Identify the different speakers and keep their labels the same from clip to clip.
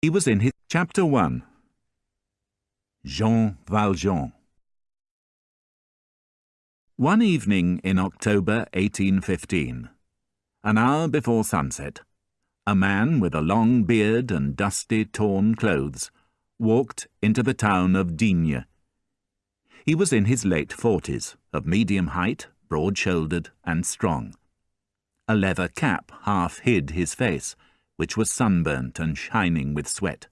Speaker 1: He was in his Chapter 1. Jean Valjean. One evening in October 1815, an hour before sunset, a man with a long beard and dusty, torn clothes walked into the town of Digne. He was in his late 40s, of medium height, broad-shouldered and strong. A leather cap half hid his face, which was sunburnt and shining with sweat.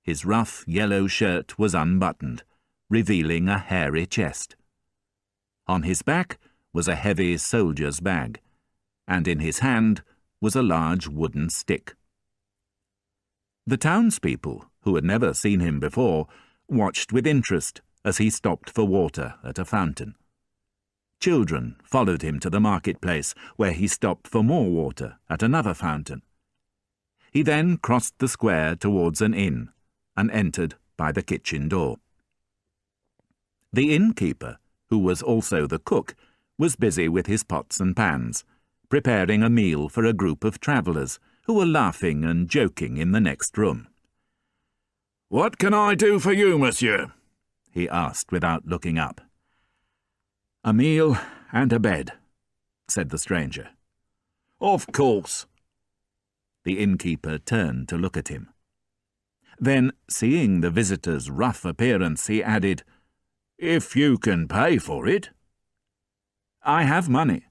Speaker 1: His rough yellow shirt was unbuttoned, revealing a hairy chest. On his back was a heavy soldier's bag, and in his hand was a large wooden stick. The townspeople, who had never seen him before, watched with interest as he stopped for water at a fountain. Children followed him to the marketplace, where he stopped for more water at another fountain. He then crossed the square towards an inn, and entered by the kitchen door. The innkeeper, who was also the cook, was busy with his pots and pans, preparing a meal for a group of travellers who were laughing and joking in the next room.
Speaker 2: "What can I do for you, monsieur?"
Speaker 1: he asked without looking up.
Speaker 2: "A meal and a bed," said the stranger. "Of course."
Speaker 1: The innkeeper turned to look at him. Then, seeing the visitor's rough appearance, he added, "If you can pay for it." "I have money."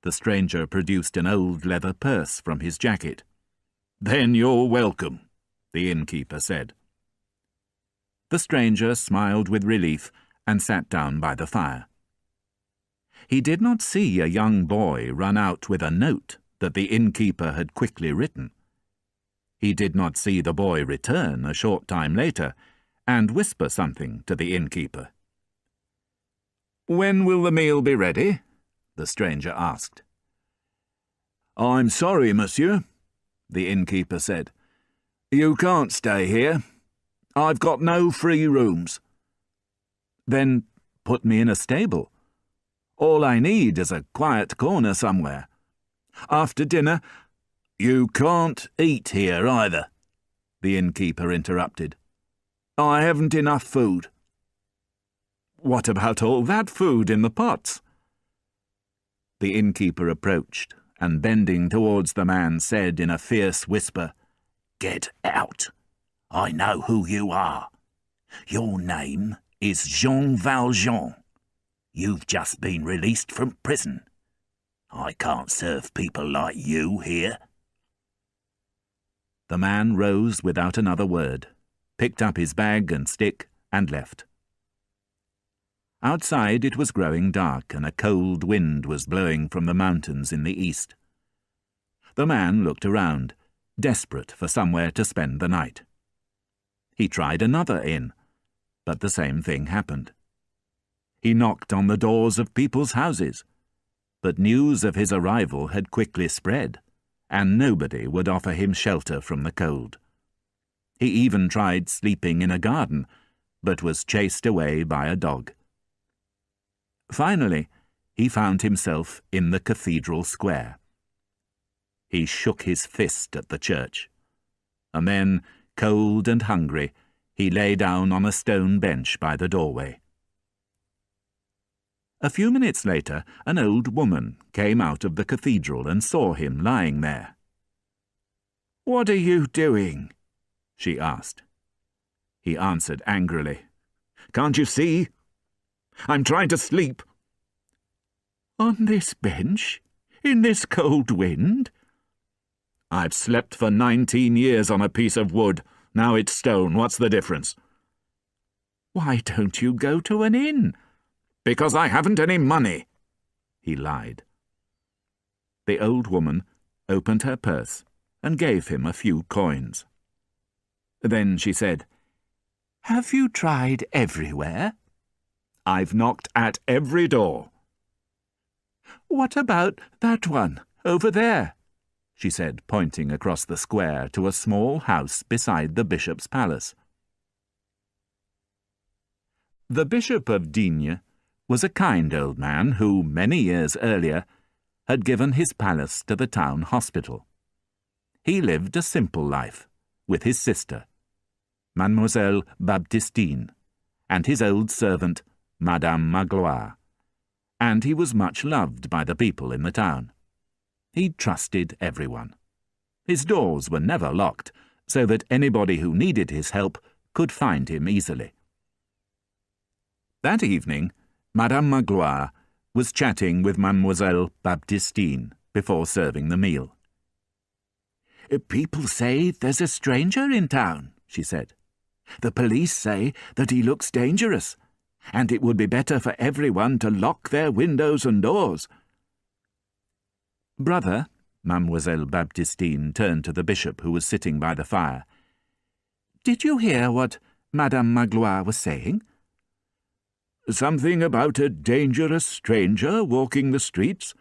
Speaker 1: The stranger produced an old leather purse from his jacket.
Speaker 2: "Then you're welcome,"
Speaker 1: the innkeeper said. The stranger smiled with relief and sat down by the fire. He did not see a young boy run out with a note that the innkeeper had quickly written. He did not see the boy return a short time later and whisper something to the innkeeper.
Speaker 2: "When will the meal be ready?"
Speaker 1: the stranger asked.
Speaker 2: "I'm sorry, monsieur," the innkeeper said. "You can't stay here. I've got no free rooms."
Speaker 1: "Then put me in a stable. All I need is a quiet corner somewhere. After dinner—"
Speaker 2: "You can't eat here either," the innkeeper interrupted. "I haven't enough food."
Speaker 1: "What about all that food in the pots?" The innkeeper approached, and bending towards the man said in a fierce whisper,
Speaker 2: "Get out. I know who you are. Your name is Jean Valjean. You've just been released from prison. I can't serve people like you here."
Speaker 1: The man rose without another word, picked up his bag and stick, and left. Outside it was growing dark, and a cold wind was blowing from the mountains in the east. The man looked around, desperate for somewhere to spend the night. He tried another inn, but the same thing happened. He knocked on the doors of people's houses, but news of his arrival had quickly spread, and nobody would offer him shelter from the cold. He even tried sleeping in a garden, but was chased away by a dog. Finally, he found himself in the cathedral square. He shook his fist at the church, and then, cold and hungry, he lay down on a stone bench by the doorway. A few minutes later, an old woman came out of the cathedral and saw him lying there.
Speaker 2: "What are you doing?"
Speaker 1: she asked. He answered angrily, "Can't you see? I'm trying to sleep."
Speaker 2: "On this bench? In this cold wind?"
Speaker 1: "I've slept for 19 years on a piece of wood. Now it's stone. What's the difference?"
Speaker 2: "Why don't you go to an inn?"
Speaker 1: "Because I haven't any money," he lied. The old woman opened her purse and gave him a few coins. Then she said,
Speaker 2: "Have you tried everywhere?"
Speaker 1: "I've knocked at every door."
Speaker 2: "What about that one, over there?"
Speaker 1: she said, pointing across the square to a small house beside the bishop's palace. The Bishop of Digne was a kind old man who, many years earlier, had given his palace to the town hospital. He lived a simple life, with his sister, Mademoiselle Baptistine, and his old servant, Madame Magloire, and he was much loved by the people in the town. He trusted everyone. His doors were never locked, so that anybody who needed his help could find him easily. That evening, Madame Magloire was chatting with Mademoiselle Baptistine before serving the meal.
Speaker 2: "People say there's a stranger in town," she said. "The police say that he looks dangerous, and it would be better for everyone to lock their windows and doors."
Speaker 1: "Brother," Mademoiselle Baptistine turned to the bishop who was sitting by the fire, "did you hear what Madame Magloire was saying?"
Speaker 2: "Something about a dangerous stranger walking the streets?"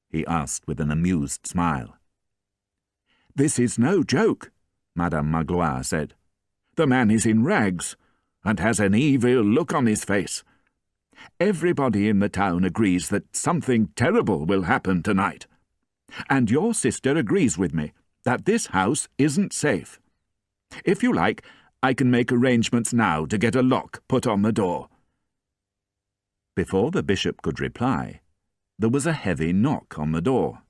Speaker 2: he asked with an amused smile. "This is no joke," Madame Magloire said. "The man is in rags, and has an evil look on his face. Everybody in the town agrees that something terrible will happen tonight. And your sister agrees with me that this house isn't safe. If you like, I can make arrangements now to get a lock put on the door."
Speaker 1: Before the bishop could reply, there was a heavy knock on the door.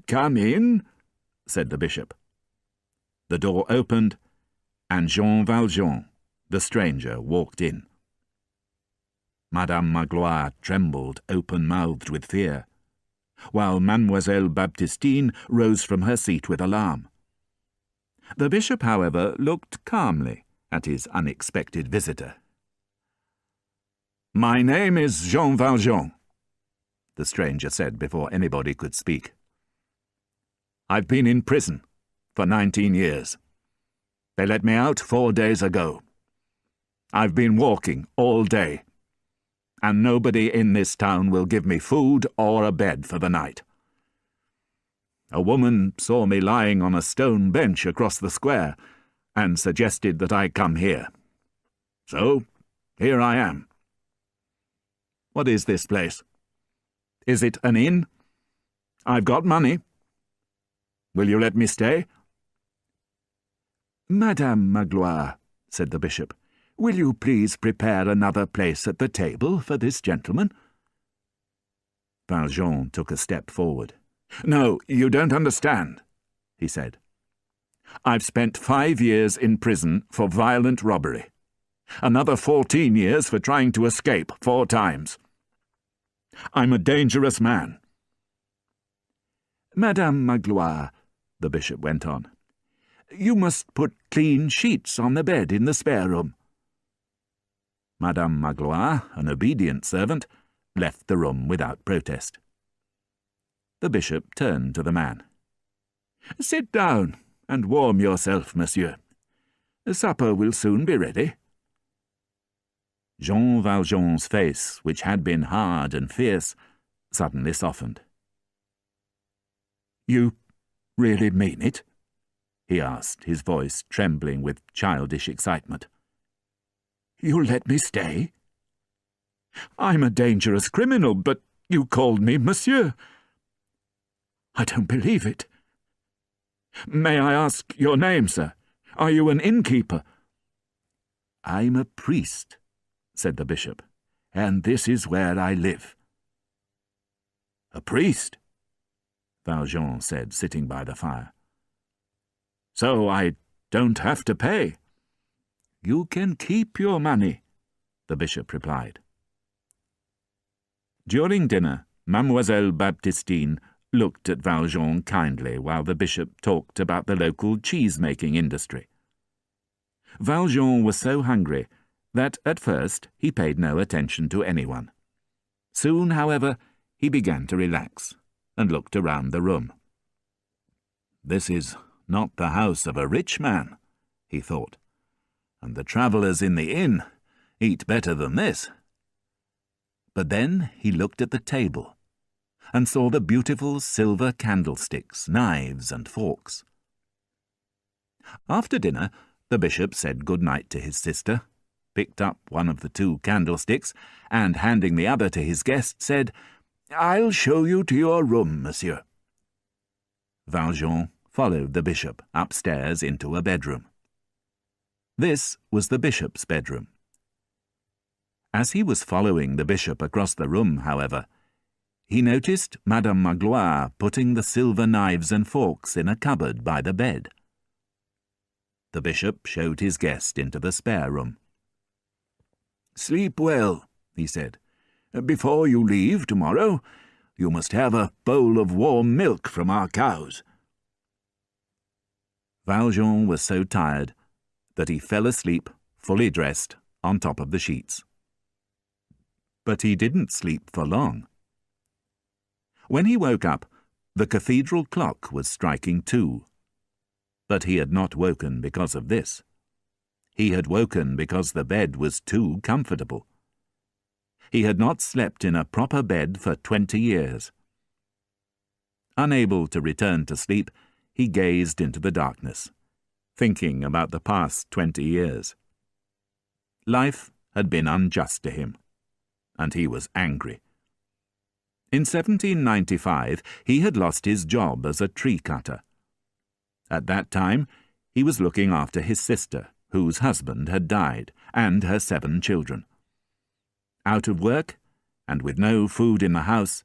Speaker 2: "Come in,"
Speaker 1: said the bishop. The door opened, and Jean Valjean, the stranger, walked in. Madame Magloire trembled open-mouthed with fear, while Mademoiselle Baptistine rose from her seat with alarm. The bishop, however, looked calmly at his unexpected visitor. "My name is Jean Valjean," the stranger said before anybody could speak. "I've been in prison for 19 years. They let me out 4 days ago. I've been walking all day, and nobody in this town will give me food or a bed for the night. A woman saw me lying on a stone bench across the square and suggested that I come here. So, here I am. What is this place? Is it an inn? I've got money. Will you let me stay?"
Speaker 2: "Madame Magloire," said the bishop, "will you please prepare another place at the table for this gentleman?"
Speaker 1: Valjean took a step forward.
Speaker 2: "No, you don't understand," he said. "I've spent 5 years in prison for violent robbery. Another 14 years for trying to escape 4 times. I'm a dangerous man."
Speaker 1: "Madame Magloire," the bishop went on, "you must put clean sheets on the bed in the spare room." Madame Magloire, an obedient servant, left the room without protest. The bishop turned to the man.
Speaker 2: "Sit down and warm yourself, monsieur. Supper will soon be ready."
Speaker 1: Jean Valjean's face, which had been hard and fierce, suddenly softened.
Speaker 2: "You really mean it?"
Speaker 1: he asked, his voice trembling with childish excitement.
Speaker 2: "You'll let me stay? I'm a dangerous criminal, but you called me monsieur. I don't believe it. May I ask your name, sir? Are you an innkeeper?"
Speaker 1: "I'm a priest," said the bishop, "and this is where I live."
Speaker 2: "A priest?"
Speaker 1: Valjean said, sitting by the fire.
Speaker 2: "So I don't have to pay?"
Speaker 1: "You can keep your money," the bishop replied. During dinner, Mademoiselle Baptistine looked at Valjean kindly while the bishop talked about the local cheese-making industry. Valjean was so hungry that at first he paid no attention to anyone. Soon, however, he began to relax and looked around the room. "This is not the house of a rich man," he thought, "and the travellers in the inn eat better than this." But then he looked at the table and saw the beautiful silver candlesticks, knives, and forks. After dinner, the bishop said good night to his sister, picked up one of the 2 candlesticks, and handing the other to his guest, said, "I'll show you to your room, monsieur." Valjean followed the bishop upstairs into a bedroom. This was the bishop's bedroom. As he was following the bishop across the room, however, he noticed Madame Magloire putting the silver knives and forks in a cupboard by the bed. The bishop showed his guest into the spare room. "Sleep well," he said. "Before you leave tomorrow, you must have a bowl of warm milk from our cows." Valjean was so tired that he fell asleep, fully dressed, on top of the sheets. But he didn't sleep for long. When he woke up, the cathedral clock was striking 2. But he had not woken because of this. He had woken because the bed was too comfortable. He had not slept in a proper bed for 20 years. Unable to return to sleep, he gazed into the darkness, thinking about the past 20 years. Life had been unjust to him, and he was angry. In 1795, he had lost his job as a tree cutter. At that time, he was looking after his sister, whose husband had died, and her 7 children. Out of work, and with no food in the house,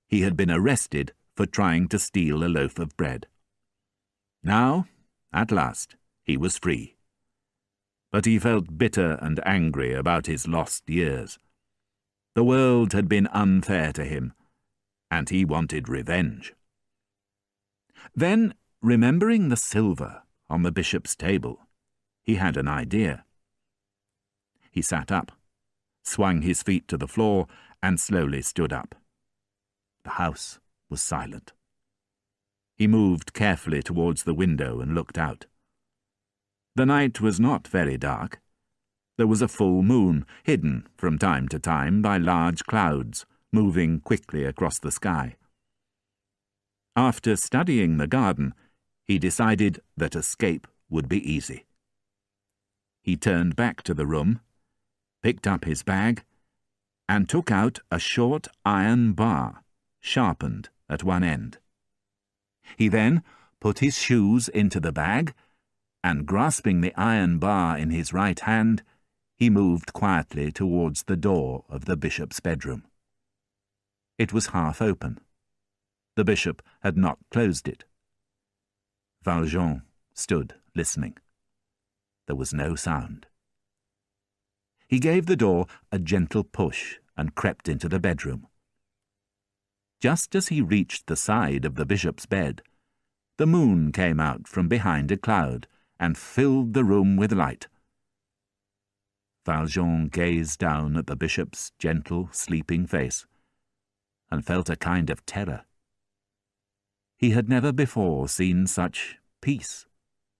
Speaker 1: he had been arrested for trying to steal a loaf of bread. Now, at last, he was free. But he felt bitter and angry about his lost years. The world had been unfair to him, and he wanted revenge. Then, remembering the silver on the bishop's table, he had an idea. He sat up, swung his feet to the floor, and slowly stood up. The house was silent. He moved carefully towards the window and looked out. The night was not very dark. There was a full moon, hidden from time to time by large clouds, moving quickly across the sky. After studying the garden, he decided that escape would be easy. He turned back to the room, picked up his bag, and took out a short iron bar, sharpened at one end. He then put his shoes into the bag, and grasping the iron bar in his right hand, he moved quietly towards the door of the bishop's bedroom. It was half open. The bishop had not closed it. Valjean stood listening. There was no sound. He gave the door a gentle push and crept into the bedroom. Just as he reached the side of the bishop's bed, the moon came out from behind a cloud and filled the room with light. Valjean gazed down at the bishop's gentle, sleeping face and felt a kind of terror. He had never before seen such peace,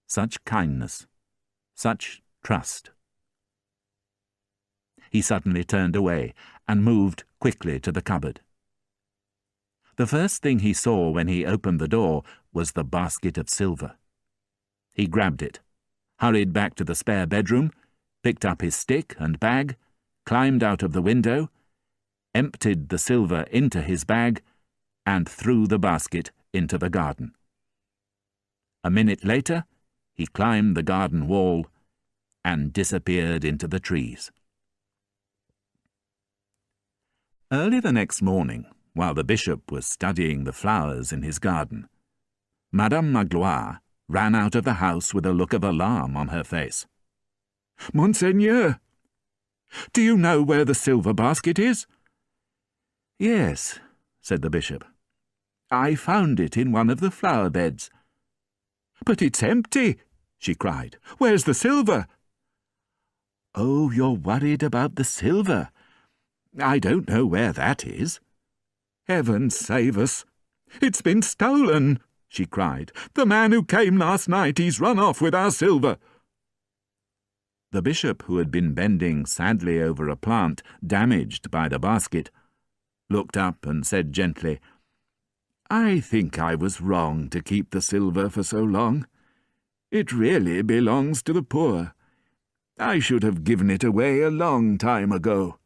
Speaker 1: such kindness, such trust. He suddenly turned away and moved quickly to the cupboard. The first thing he saw when he opened the door was the basket of silver. He grabbed it, hurried back to the spare bedroom, picked up his stick and bag, climbed out of the window, emptied the silver into his bag, and threw the basket into the garden. A minute later, he climbed the garden wall and disappeared into the trees. Early the next morning, while the bishop was studying the flowers in his garden, Madame Magloire ran out of the house with a look of alarm on her face. "Monseigneur, do you know where the silver basket is?" "Yes," said the bishop. "I found it in one of the flower beds." "But it's empty," she cried. "Where's the silver?" "Oh, you're worried about the silver. I don't know where that is." "Heaven save us! It's been stolen," she cried. "The man who came last night, he's run off with our silver." The bishop, who had been bending sadly over a plant damaged by the basket, looked up and said gently, "I think I was wrong to keep the silver for so long. It really belongs to the poor. I should have given it away a long time ago."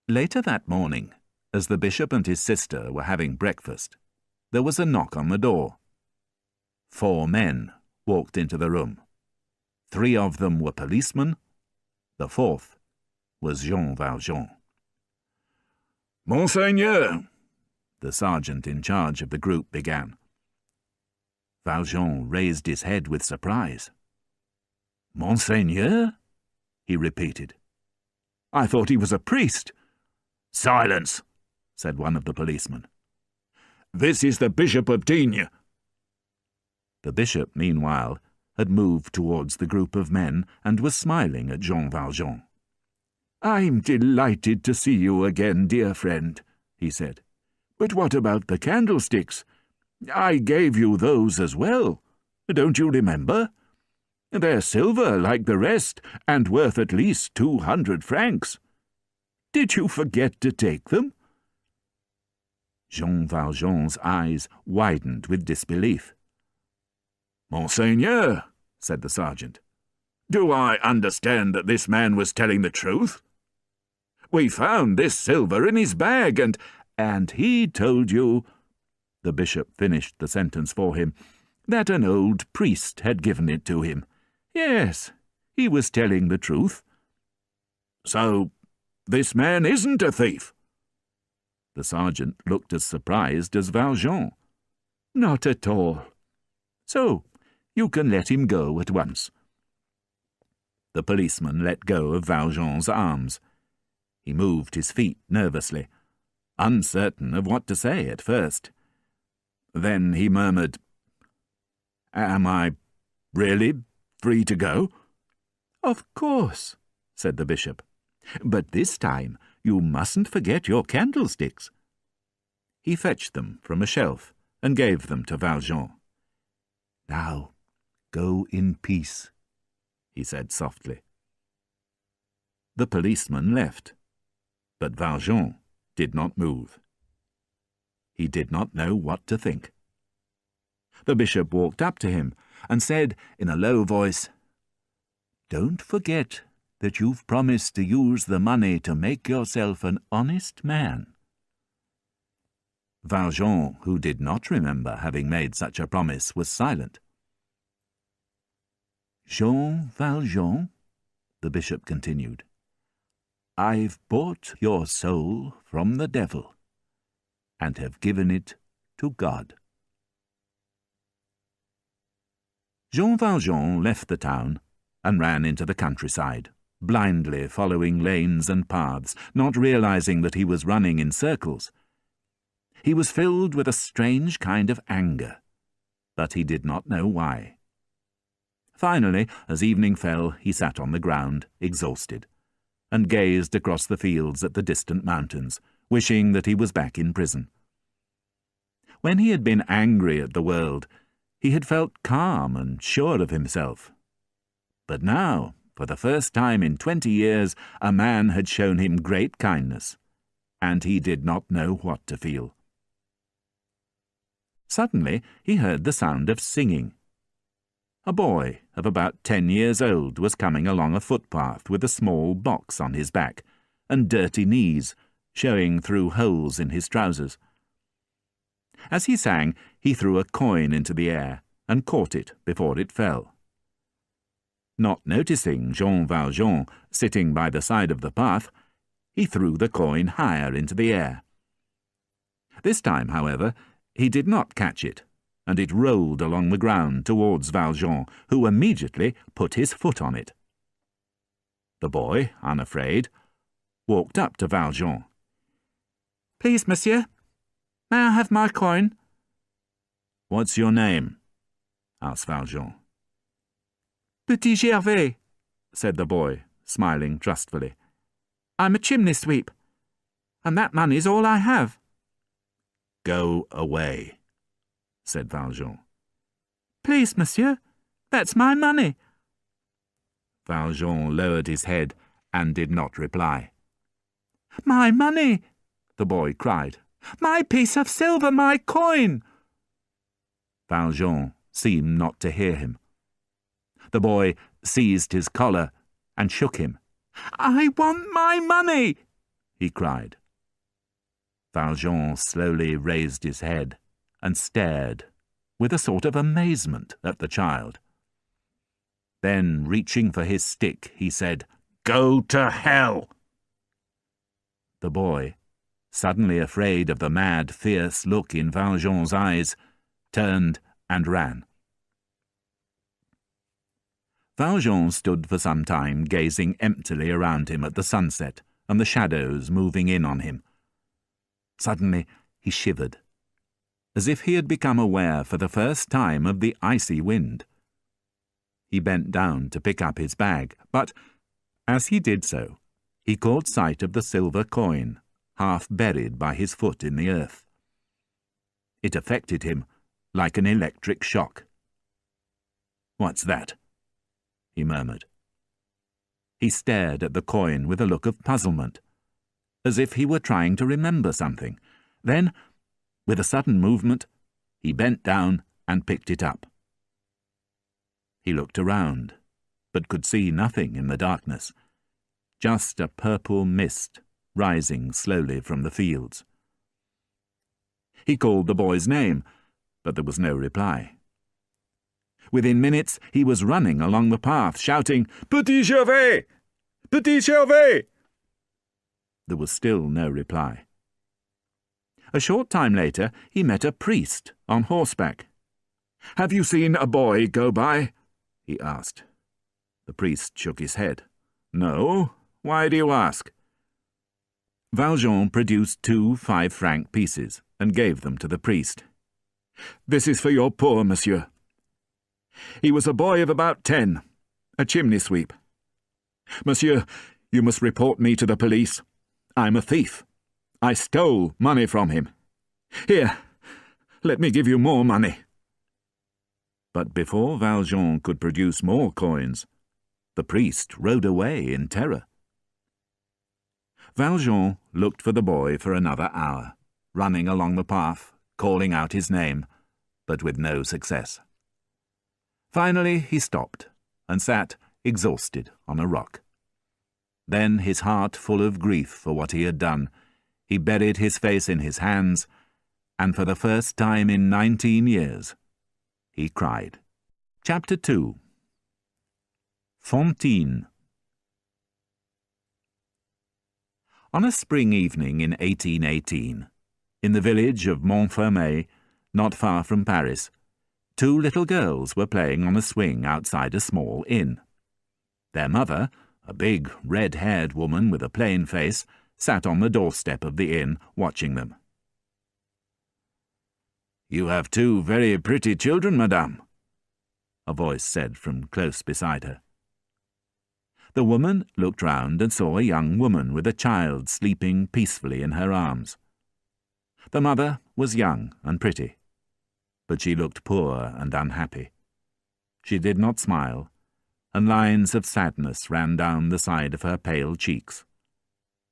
Speaker 1: Later that morning, as the bishop and his sister were having breakfast, there was a knock on the door. 4 men walked into the room. 3 of them were policemen. The 4th was Jean Valjean.
Speaker 2: "Monseigneur,"
Speaker 1: the sergeant in charge of the group began. Valjean raised his head with surprise.
Speaker 2: "Monseigneur?"
Speaker 1: he repeated. "I thought he was a priest."
Speaker 2: "Silence,"
Speaker 1: said one of the policemen.
Speaker 2: "This is the Bishop of Digne."
Speaker 1: The bishop, meanwhile, had moved towards the group of men and was smiling at Jean Valjean.
Speaker 2: "I'm delighted to see you again, dear friend," he said. "But what about the candlesticks? I gave you those as well. Don't you remember? They're silver like the rest, and worth at least 200 francs. Did you forget to take them?"
Speaker 1: Jean Valjean's eyes widened with disbelief.
Speaker 2: "Monseigneur," said the sergeant, "do I understand that this man was telling the truth? We found this silver in his bag, and he told you—"
Speaker 1: The bishop finished the sentence for him.
Speaker 2: "That an old priest had given it to him. Yes, he was telling the truth. So, this man isn't a thief?"
Speaker 1: The sergeant looked as surprised as Valjean.
Speaker 2: "Not at all. So, you can let him go at once."
Speaker 1: The policeman let go of Valjean's arms. He moved his feet nervously, uncertain of what to say at first. Then he murmured,
Speaker 2: "Am I really free to go?"
Speaker 1: "Of course," said the bishop. "But this time you mustn't forget your candlesticks." He fetched them from a shelf and gave them to Valjean. "Now, go in peace," he said softly. The policeman left, but Valjean did not move. He did not know what to think. The bishop walked up to him and said in a low voice, "Don't forget that you've promised to use the money to make yourself an honest man." Valjean, who did not remember having made such a promise, was silent. "Jean Valjean," the bishop continued, "I've bought your soul from the devil and have given it to God." Jean Valjean left the town and ran into the countryside, blindly following lanes and paths, not realizing that he was running in circles. He was filled with a strange kind of anger, but he did not know why. Finally, as evening fell, he sat on the ground, exhausted, and gazed across the fields at the distant mountains, wishing that he was back in prison. When he had been angry at the world, he had felt calm and sure of himself. But now, for the first time in 20 years, a man had shown him great kindness, and he did not know what to feel. Suddenly he heard the sound of singing. A boy of about 10 years old was coming along a footpath with a small box on his back and dirty knees showing through holes in his trousers. As he sang, he threw a coin into the air and caught it before it fell. Not noticing Jean Valjean sitting by the side of the path, he threw the coin higher into the air. This time, however, he did not catch it, and it rolled along the ground towards Valjean, who immediately put his foot on it. The boy, unafraid, walked up to Valjean. "Please, monsieur, may I have my coin?" "What's your name?" asked Valjean. "Petit Gervais," said the boy, smiling trustfully. "I'm a chimney sweep, and that money's all I have." "Go away," said Valjean. "Please, monsieur, that's my money." Valjean lowered his head and did not reply. "My money!" the boy cried. "My piece of silver, my coin!" Valjean seemed not to hear him. The boy seized his collar and shook him. "I want my money!" he cried. Valjean slowly raised his head and stared with a sort of amazement at the child. Then, reaching for his stick, he said, "Go to hell!" The boy, suddenly afraid of the mad, fierce look in Valjean's eyes, turned and ran. Valjean stood for some time gazing emptily around him at the sunset and the shadows moving in on him. Suddenly he shivered, as if he had become aware for the first time of the icy wind. He bent down to pick up his bag, but, as he did so, he caught sight of the silver coin, half buried by his foot in the earth. It affected him like an electric shock. "What's that?" he murmured. He stared at the coin with a look of puzzlement, as if he were trying to remember something. Then, with a sudden movement, he bent down and picked it up. He looked around, but could see nothing in the darkness, just a purple mist rising slowly from the fields. He called the boy's name, but there was no reply. Within minutes he was running along the path, shouting, "Petit Gervais! Petit Gervais!" There was still no reply. A short time later he met a priest on horseback. "Have you seen a boy go by?" he asked. The priest shook his head. "No. Why do you ask?" Valjean produced 2 5-franc pieces and gave them to the priest. "This is for your poor monsieur. He was a boy of about 10, a chimney sweep. Monsieur, you must report me to the police. I'm a thief. I stole money from him. Here, let me give you more money." But before Valjean could produce more coins, the priest rode away in terror. Valjean looked for the boy for another hour, running along the path, calling out his name, but with no success. Finally he stopped and sat exhausted on a rock. Then, his heart full of grief for what he had done, he buried his face in his hands, and for the first time in 19 years, he cried. Chapter 2. Fantine. On a spring evening in 1818, in the village of Montfermeil, not far from Paris, 2 little girls were playing on a swing outside a small inn. Their mother, a big, red-haired woman with a plain face, sat on the doorstep of the inn watching them. "You have 2 very pretty children, madame," a voice said from close beside her. The woman looked round and saw a young woman with a child sleeping peacefully in her arms. The mother was young and pretty, but she looked poor and unhappy. She did not smile, and lines of sadness ran down the side of her pale cheeks.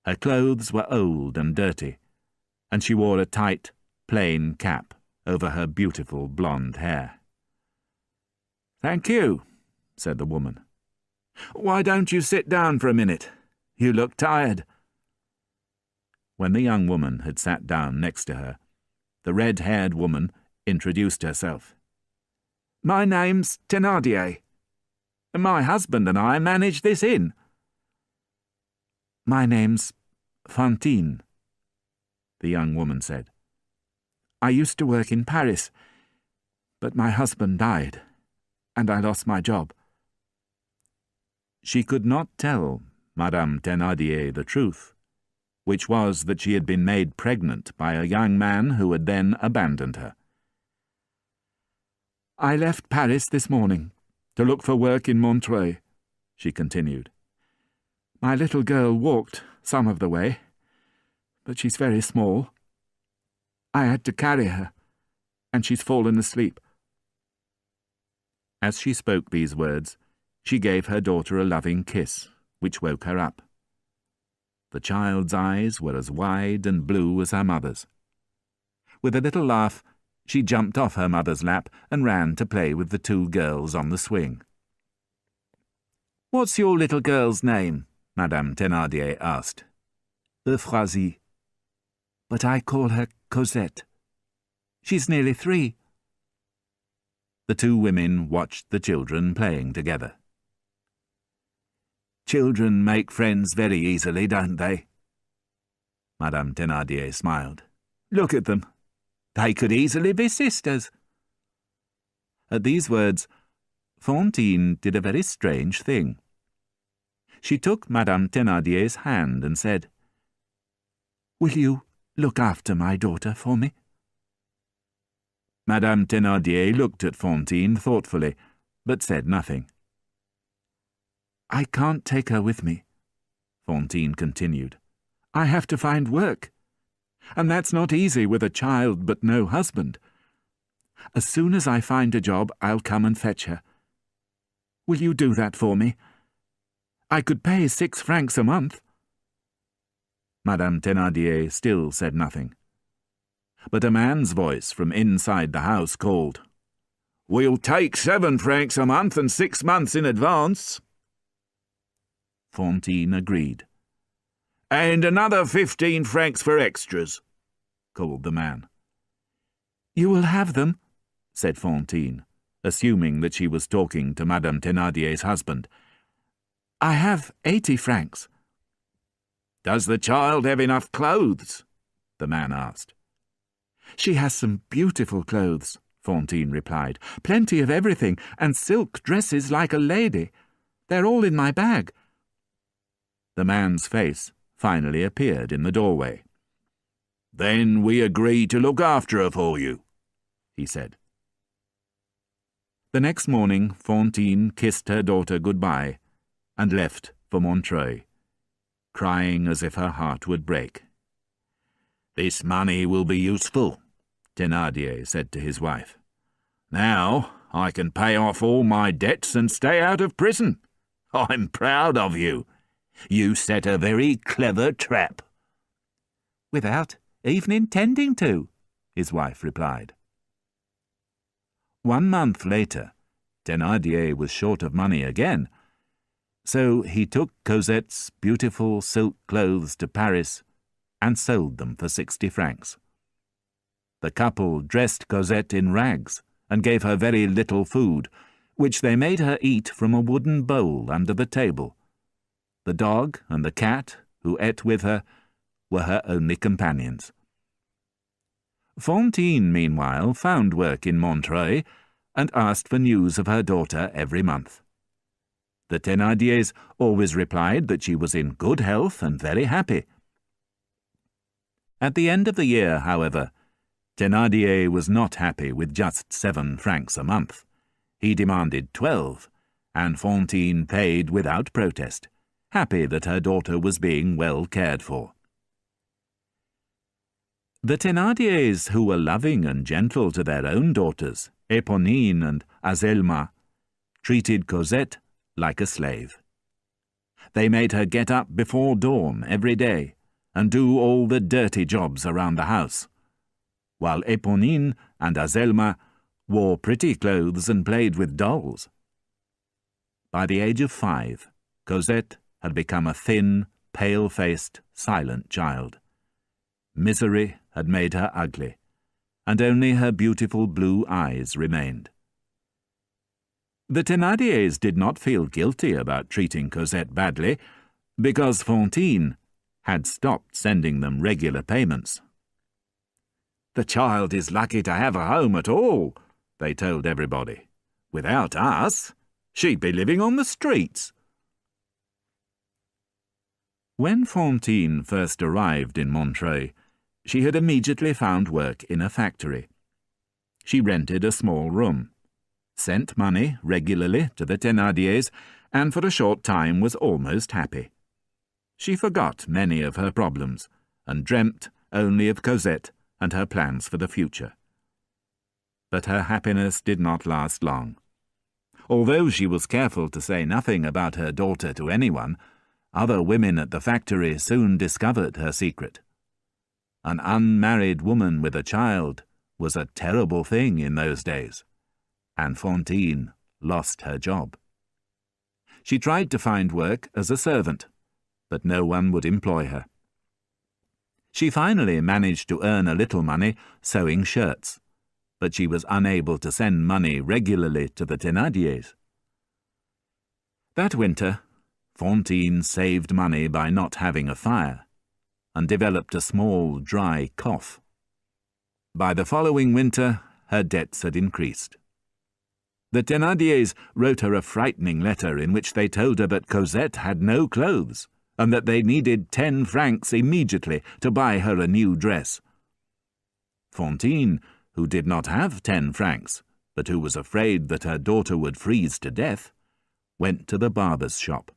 Speaker 1: Her clothes were old and dirty, and she wore a tight, plain cap over her beautiful blonde hair. "Thank you," said the woman. "Why don't you sit down for a minute? You look tired." When the young woman had sat down next to her, the red-haired woman introduced herself. "My name's Thénardier. My husband and I manage this inn." "My name's Fantine," the young woman said. "I used to work in Paris, but my husband died, and I lost my job." She could not tell Madame Thénardier the truth, which was that she had been made pregnant by a young man who had then abandoned her. "I left Paris this morning to look for work in Montreuil," she continued. "My little girl walked some of the way, but she's very small. I had to carry her, and she's fallen asleep." As she spoke these words, she gave her daughter a loving kiss, which woke her up. The child's eyes were as wide and blue as her mother's. With a little laugh, she jumped off her mother's lap and ran to play with the 2 girls on the swing. "What's your little girl's name?" Madame Thénardier asked. "Euphrasie. But I call her Cosette." She's nearly 3. The two women watched the children playing together. Children make friends very easily, don't they? Madame Thénardier smiled. Look at them. They could easily be sisters. At these words, Fantine did a very strange thing. She took Madame Thénardier's hand and said, "Will you look after my daughter for me?" Madame Thénardier looked at Fantine thoughtfully, but said nothing. "I can't take her with me," Fantine continued. "I have to find work, and that's not easy with a child but no husband. As soon as I find a job, I'll come and fetch her. Will you do that for me? I could pay 6 francs a month." Madame Thénardier still said nothing. But a man's voice from inside the house called, "We'll take 7 francs a month and 6 months in advance." Fantine agreed. "And another 15 francs for extras," called the man. "You will have them," said Fantine, assuming that she was talking to Madame Thénardier's husband. "I have 80 francs. "Does the child have enough clothes?" the man asked. "She has some beautiful clothes," Fantine replied. "Plenty of everything, and silk dresses like a lady. They're all in my bag." The man's face finally appeared in the doorway. "Then we agree to look after her for you," he said. The next morning Fantine kissed her daughter goodbye and left for Montreuil, crying as if her heart would break. "This money will be useful," Thénardier said to his wife. "Now I can pay off all my debts and stay out of prison. I'm proud of you. You set a very clever trap." "Without even intending to," his wife replied. 1 month later, Thénardier was short of money again, so he took Cosette's beautiful silk clothes to Paris and sold them for 60 francs. The couple dressed Cosette in rags and gave her very little food, which they made her eat from a wooden bowl under the table. The dog and the cat, who ate with her, were her only companions. Fantine, meanwhile, found work in Montreuil and asked for news of her daughter every month. The Thénardiers always replied that she was in good health and very happy. At the end of the year, however, Thénardier was not happy with just 7 francs a month. He demanded 12, and Fantine paid without protest, happy that her daughter was being well cared for. The Thénardiers, who were loving and gentle to their own daughters, Éponine and Azelma, treated Cosette like a slave. They made her get up before dawn every day and do all the dirty jobs around the house, while Éponine and Azelma wore pretty clothes and played with dolls. By the age of 5, Cosette had become a thin, pale-faced, silent child. Misery had made her ugly, and only her beautiful blue eyes remained. The Thénardiers did not feel guilty about treating Cosette badly, because Fantine had stopped sending them regular payments. "The child is lucky to have a home at all," they told everybody. "Without us, she'd be living on the streets." When Fantine first arrived in Montreuil, she had immediately found work in a factory. She rented a small room, sent money regularly to the Thénardiers, and for a short time was almost happy. She forgot many of her problems, and dreamt only of Cosette and her plans for the future. But her happiness did not last long. Although she was careful to say nothing about her daughter to anyone, other women at the factory soon discovered her secret. An unmarried woman with a child was a terrible thing in those days, and Fantine lost her job. She tried to find work as a servant, but no one would employ her. She finally managed to earn a little money sewing shirts, but she was unable to send money regularly to the Thénardiers. That winter, Fantine saved money by not having a fire, and developed a small, dry cough. By the following winter, her debts had increased. The Thénardiers wrote her a frightening letter in which they told her that Cosette had no clothes, and that they needed 10 francs immediately to buy her a new dress. Fantine, who did not have 10 francs, but who was afraid that her daughter would freeze to death, went to the barber's shop.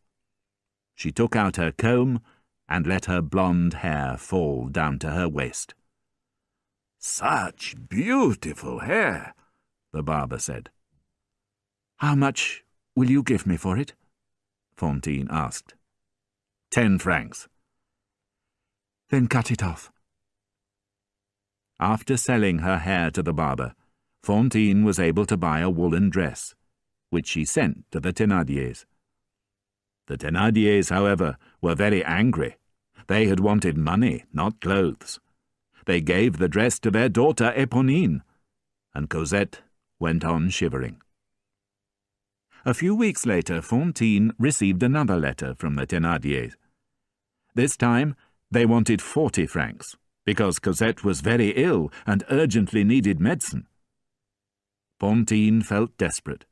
Speaker 1: She took out her comb and let her blonde hair fall down to her waist. "Such beautiful hair," the barber said. "How much will you give me for it?" Fantine asked. 10 francs. "Then cut it off." After selling her hair to the barber, Fantine was able to buy a woolen dress, which she sent to the Thénardiers. The Thénardiers, however, were very angry. They had wanted money, not clothes. They gave the dress to their daughter Éponine, and Cosette went on shivering. A few weeks later, Fantine received another letter from the Thénardiers. This time, they wanted 40 francs, because Cosette was very ill and urgently needed medicine. Fantine felt desperate.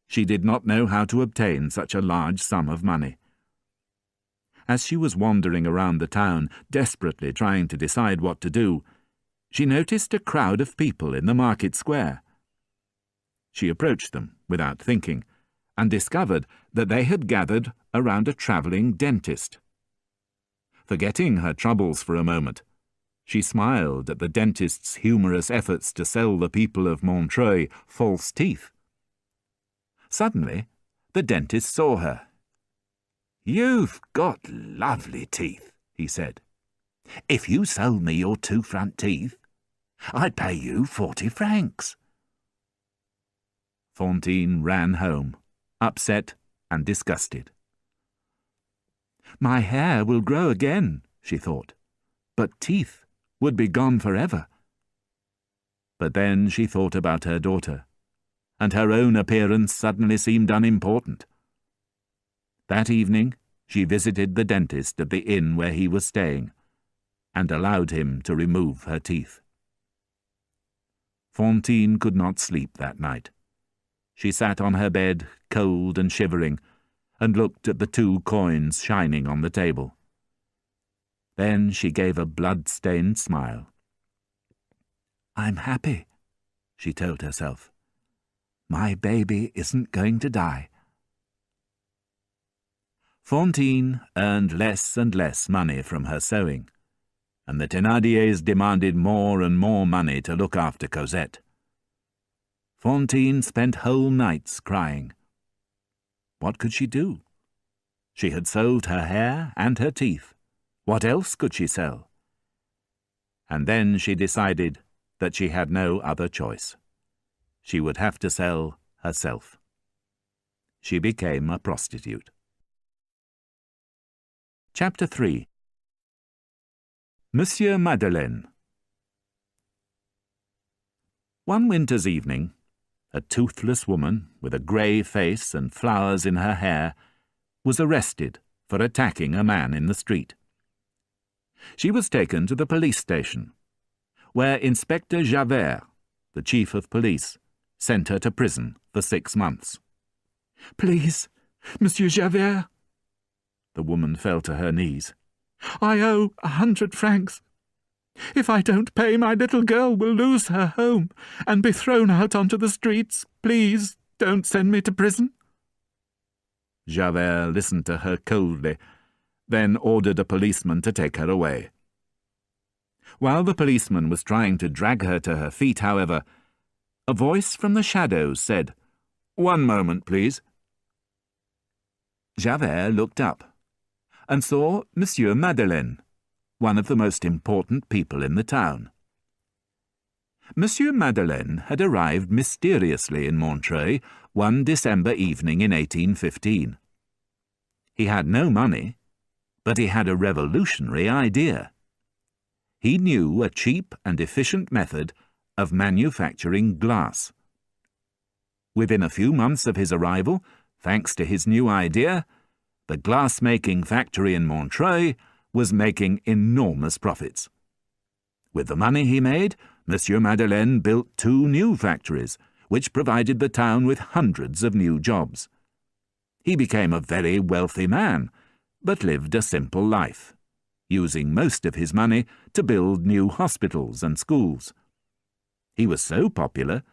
Speaker 1: She did not know how to obtain such a large sum of money. As she was wandering around the town, desperately trying to decide what to do, she noticed a crowd of people in the market square. She approached them without thinking, and discovered that they had gathered around a travelling dentist. Forgetting her troubles for a moment, she smiled at the dentist's humorous efforts to sell the people of Montreuil false teeth. Suddenly, the dentist saw her. "You've got lovely teeth," he said. "If you sold me your 2 front teeth, I'd pay you 40 francs. Fantine ran home, upset and disgusted. "My hair will grow again," she thought, "but teeth would be gone forever." But then she thought about her daughter, and her own appearance suddenly seemed unimportant. That evening she visited the dentist at the inn where he was staying, and allowed him to remove her teeth. Fantine could not sleep that night. She sat on her bed, cold and shivering, and looked at the 2 coins shining on the table. Then she gave a blood-stained smile. "I'm happy," she told herself. "My baby isn't going to die." Fantine earned less and less money from her sewing, and the Thénardiers demanded more and more money to look after Cosette. Fantine spent whole nights crying. What could she do? She had sold her hair and her teeth. What else could she sell? And then she decided that she had no other choice. She would have to sell herself. She became a prostitute. Chapter 3. Monsieur Madeleine. One winter's evening, a toothless woman with a grey face and flowers in her hair was arrested for attacking a man in the street. She was taken to the police station, where Inspector Javert, the chief of police, sent her to prison for 6 months. "Please, Monsieur Javert." The woman fell to her knees. "I owe 100 francs. If I don't pay, my little girl will lose her home and be thrown out onto the streets. Please don't send me to prison." Javert listened to her coldly, then ordered a policeman to take her away. While the policeman was trying to drag her to her feet, however, a voice from the shadows said, "One moment, please." Javert looked up and saw Monsieur Madeleine, one of the most important people in the town. Monsieur Madeleine had arrived mysteriously in Montreuil one December evening in 1815. He had no money, but he had a revolutionary idea. He knew a cheap and efficient method of manufacturing glass. Within a few months of his arrival, thanks to his new idea, the glass-making factory in Montreuil was making enormous profits. With the money he made, Monsieur Madeleine built 2 new factories, which provided the town with hundreds of new jobs. He became a very wealthy man, but lived a simple life, using most of his money to build new hospitals and schools. He was so popular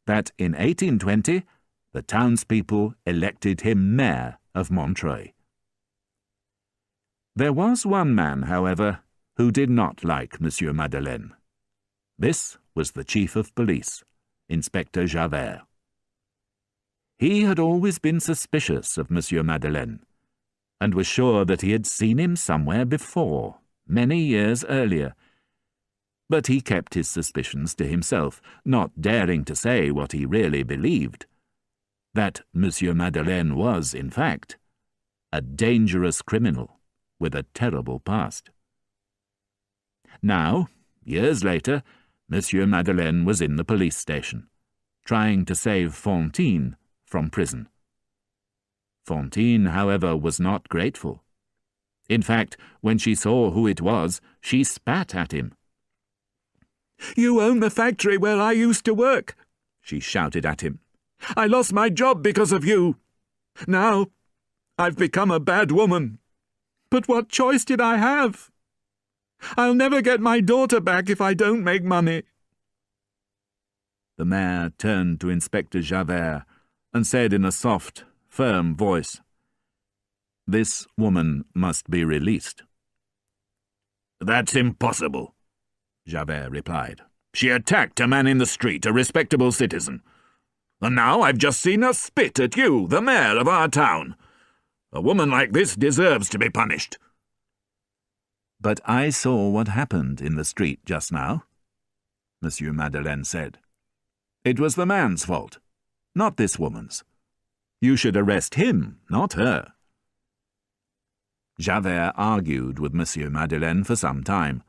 Speaker 1: that in 1820 the townspeople elected him mayor of Montreuil. There was one man, however, who did not like Monsieur Madeleine. This was the chief of police, Inspector Javert. He had always been suspicious of Monsieur Madeleine, and was sure that he had seen him somewhere before, many years earlier. But he kept his suspicions to himself, not daring to say what he really believed, that Monsieur Madeleine was, in fact, a dangerous criminal with a terrible past. Now, years later, Monsieur Madeleine was in the police station, trying to save Fantine from prison. Fantine, however, was not grateful. In fact, when she saw who it was, she spat at him. "You own the factory where I used to work," she shouted at him. "I lost my job because of you. Now, I've become a bad woman. But what choice did I have? I'll never get my daughter back if I don't make money." The mayor turned to Inspector Javert and said in a soft, firm voice, "This woman must be released."
Speaker 2: "That's impossible," Javert replied. "She attacked a man in the street, a respectable citizen. And now I've just seen her spit at you, the mayor of our town. A woman like this deserves to be punished."
Speaker 1: "But I saw what happened in the street just now," Monsieur Madeleine said. "It was the man's fault, not this woman's. You should arrest him, not her." Javert argued with Monsieur Madeleine for some time,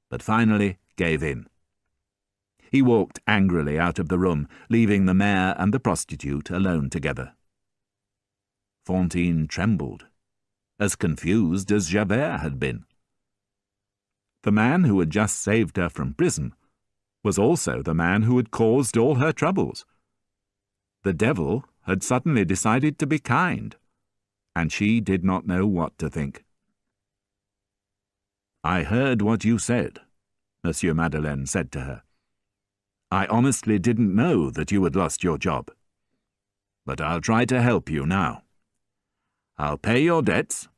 Speaker 1: but finally gave in. He walked angrily out of the room, leaving the mayor and the prostitute alone together. Fantine trembled, as confused as Javert had been. The man who had just saved her from prison was also the man who had caused all her troubles. The devil had suddenly decided to be kind, and she did not know what to think. "I heard what you said," Monsieur Madeleine said to her. "I honestly didn't know that you had lost your job. But I'll try to help you now. I'll pay your debts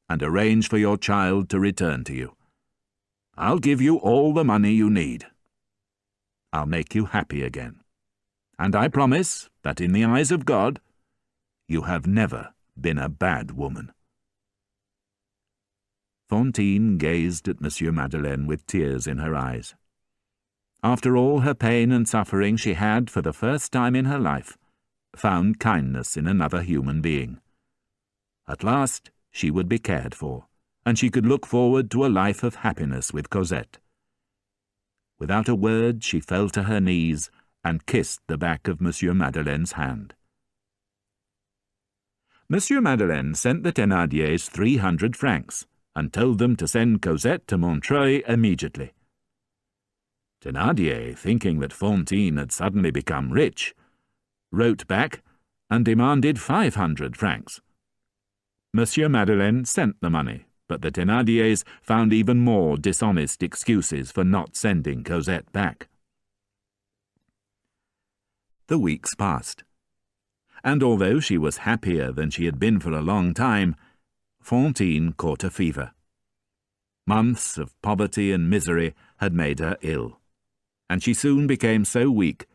Speaker 1: and arrange for your child to return to you. I'll give you all the money you need. I'll make you happy again. And I promise that in the eyes of God, you have never been a bad woman." Fantine gazed at Monsieur Madeleine with tears in her eyes. After all her pain and suffering, she had, for the first time in her life, found kindness in another human being. At last she would be cared for, and she could look forward to a life of happiness with Cosette. Without a word, she fell to her knees and kissed the back of Monsieur Madeleine's hand. Monsieur Madeleine sent the Thénardiers 300 francs and told them to send Cosette to Montreuil immediately. Thénardier, thinking that Fantine had suddenly become rich, wrote back and demanded 500 francs. Monsieur Madeleine sent the money, but the Thénardiers found even more dishonest excuses for not sending Cosette back. The weeks passed, and although she was happier than she had been for a long time, Fantine caught a fever. Months of poverty and misery had made her ill, and she soon became so weak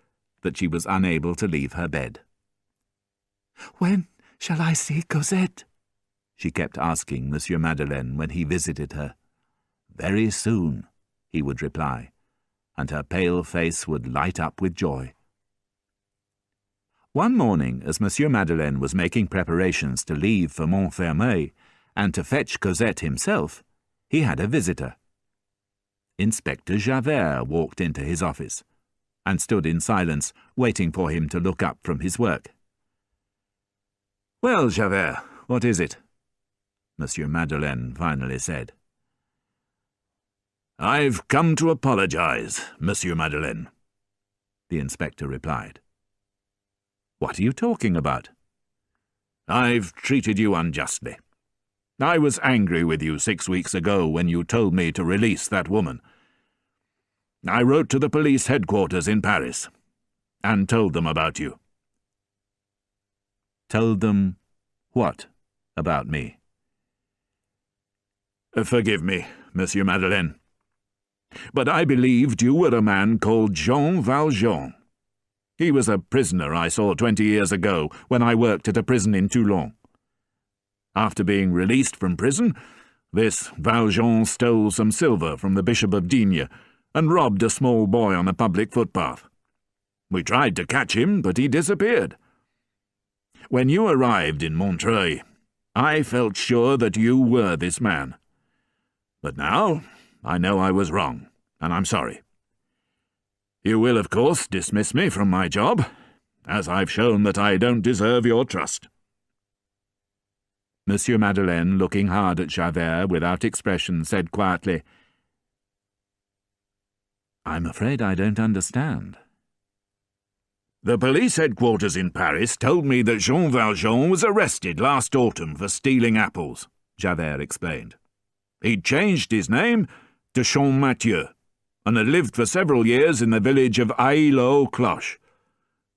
Speaker 1: that she was unable to leave her bed. "When shall I see Cosette?" she kept asking Monsieur Madeleine when he visited her. "Very soon," he would reply, and her pale face would light up with joy. One morning, as Monsieur Madeleine was making preparations to leave for Montfermeil and to fetch Cosette himself, he had a visitor. Inspector Javert walked into his office. and stood in silence, waiting for him to look up from his work. "Well, Javert, what is it?" Monsieur Madeleine finally said.
Speaker 2: "I've come to apologize, Monsieur Madeleine," the inspector replied.
Speaker 1: "What are you talking about?"
Speaker 2: "I've treated you unjustly. I was angry with you 6 weeks ago when you told me to release that woman. I wrote to the police headquarters in Paris and told them about you."
Speaker 1: "Told them what about me?"
Speaker 2: "Forgive me, Monsieur Madeleine, but I believed you were a man called Jean Valjean. He was a prisoner I saw 20 years ago when I worked at a prison in Toulon. After being released from prison, this Valjean stole some silver from the Bishop of Digne and robbed a small boy on a public footpath. We tried to catch him, but he disappeared. When you arrived in Montreuil, I felt sure that you were this man. But now I know I was wrong, and I'm sorry. You will, of course, dismiss me from my job, as I've shown that I don't deserve your trust."
Speaker 1: Monsieur Madeleine, looking hard at Javert without expression, said quietly, "I'm afraid I don't understand."
Speaker 2: "The police headquarters in Paris told me that Jean Valjean was arrested last autumn for stealing apples," Javert explained. "He'd changed his name to Champmathieu, and had lived for several years in the village of Ailly-aux-Cloches.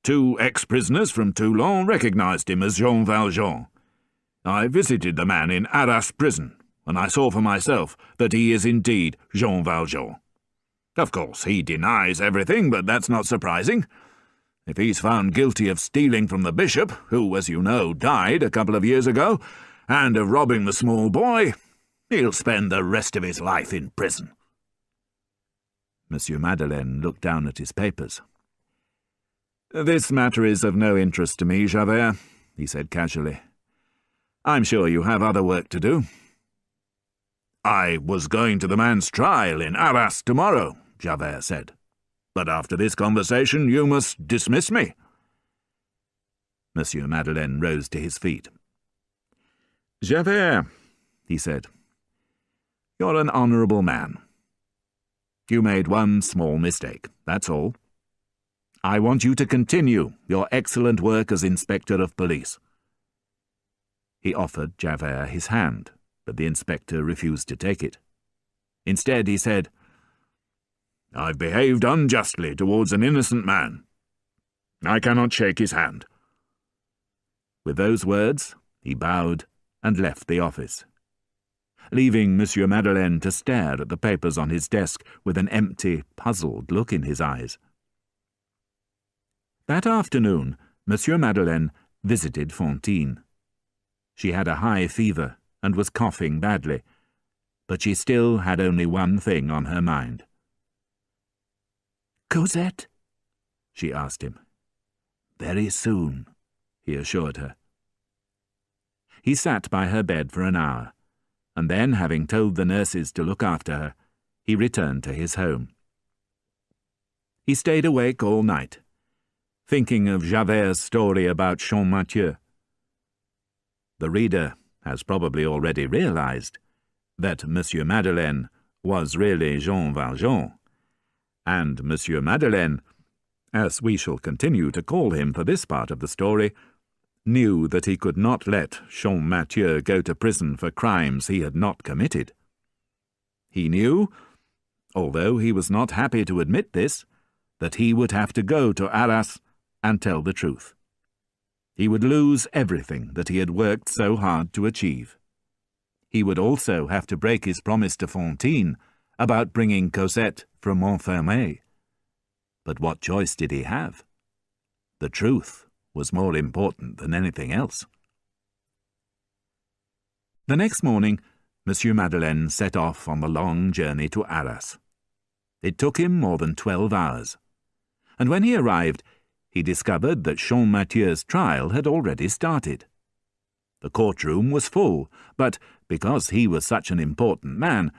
Speaker 2: 2 ex-prisoners from Toulon recognized him as Jean Valjean. I visited the man in Arras prison, and I saw for myself that he is indeed Jean Valjean. Of course, he denies everything, but that's not surprising. If he's found guilty of stealing from the bishop, who, as you know, died a couple of years ago, and of robbing the small boy, he'll spend the rest of his life in prison."
Speaker 1: Monsieur Madeleine looked down at his papers. "This matter is of no interest to me, Javert," he said casually. "I'm sure you have other work to do."
Speaker 2: "I was going to the man's trial in Arras tomorrow," Javert said. "But after this conversation you must dismiss me."
Speaker 1: Monsieur Madeleine rose to his feet. "Javert," he said, "you're an honourable man. You made one small mistake, that's all. I want you to continue your excellent work as Inspector of Police." He offered Javert his hand, but the inspector refused to take it. Instead, he said,
Speaker 2: "I've behaved unjustly towards an innocent man. I cannot shake his hand."
Speaker 1: With those words, he bowed and left the office, leaving Monsieur Madeleine to stare at the papers on his desk with an empty, puzzled look in his eyes. That afternoon, Monsieur Madeleine visited Fantine. She had a high fever and was coughing badly, but she still had only one thing on her mind.
Speaker 2: "Cosette?"
Speaker 1: she asked him.
Speaker 2: "Very soon,"
Speaker 1: he assured her. He sat by her bed for an hour, and then, having told the nurses to look after her, he returned to his home. He stayed awake all night, thinking of Javert's story about Champmathieu. The reader has probably already realized that Monsieur Madeleine was really Jean Valjean, and Monsieur Madeleine, as we shall continue to call him for this part of the story, knew that he could not let Champmathieu go to prison for crimes he had not committed. He knew, although he was not happy to admit this, that he would have to go to Arras and tell the truth. He would lose everything that he had worked so hard to achieve. He would also have to break his promise to Fantine about bringing Cosette from Montfermeil. But what choice did he have? The truth was more important than anything else. The next morning, Monsieur Madeleine set off on the long journey to Arras. It took him more than 12 hours, and when he arrived, he discovered that Champmathieu's trial had already started. The courtroom was full, but because he was such an important man,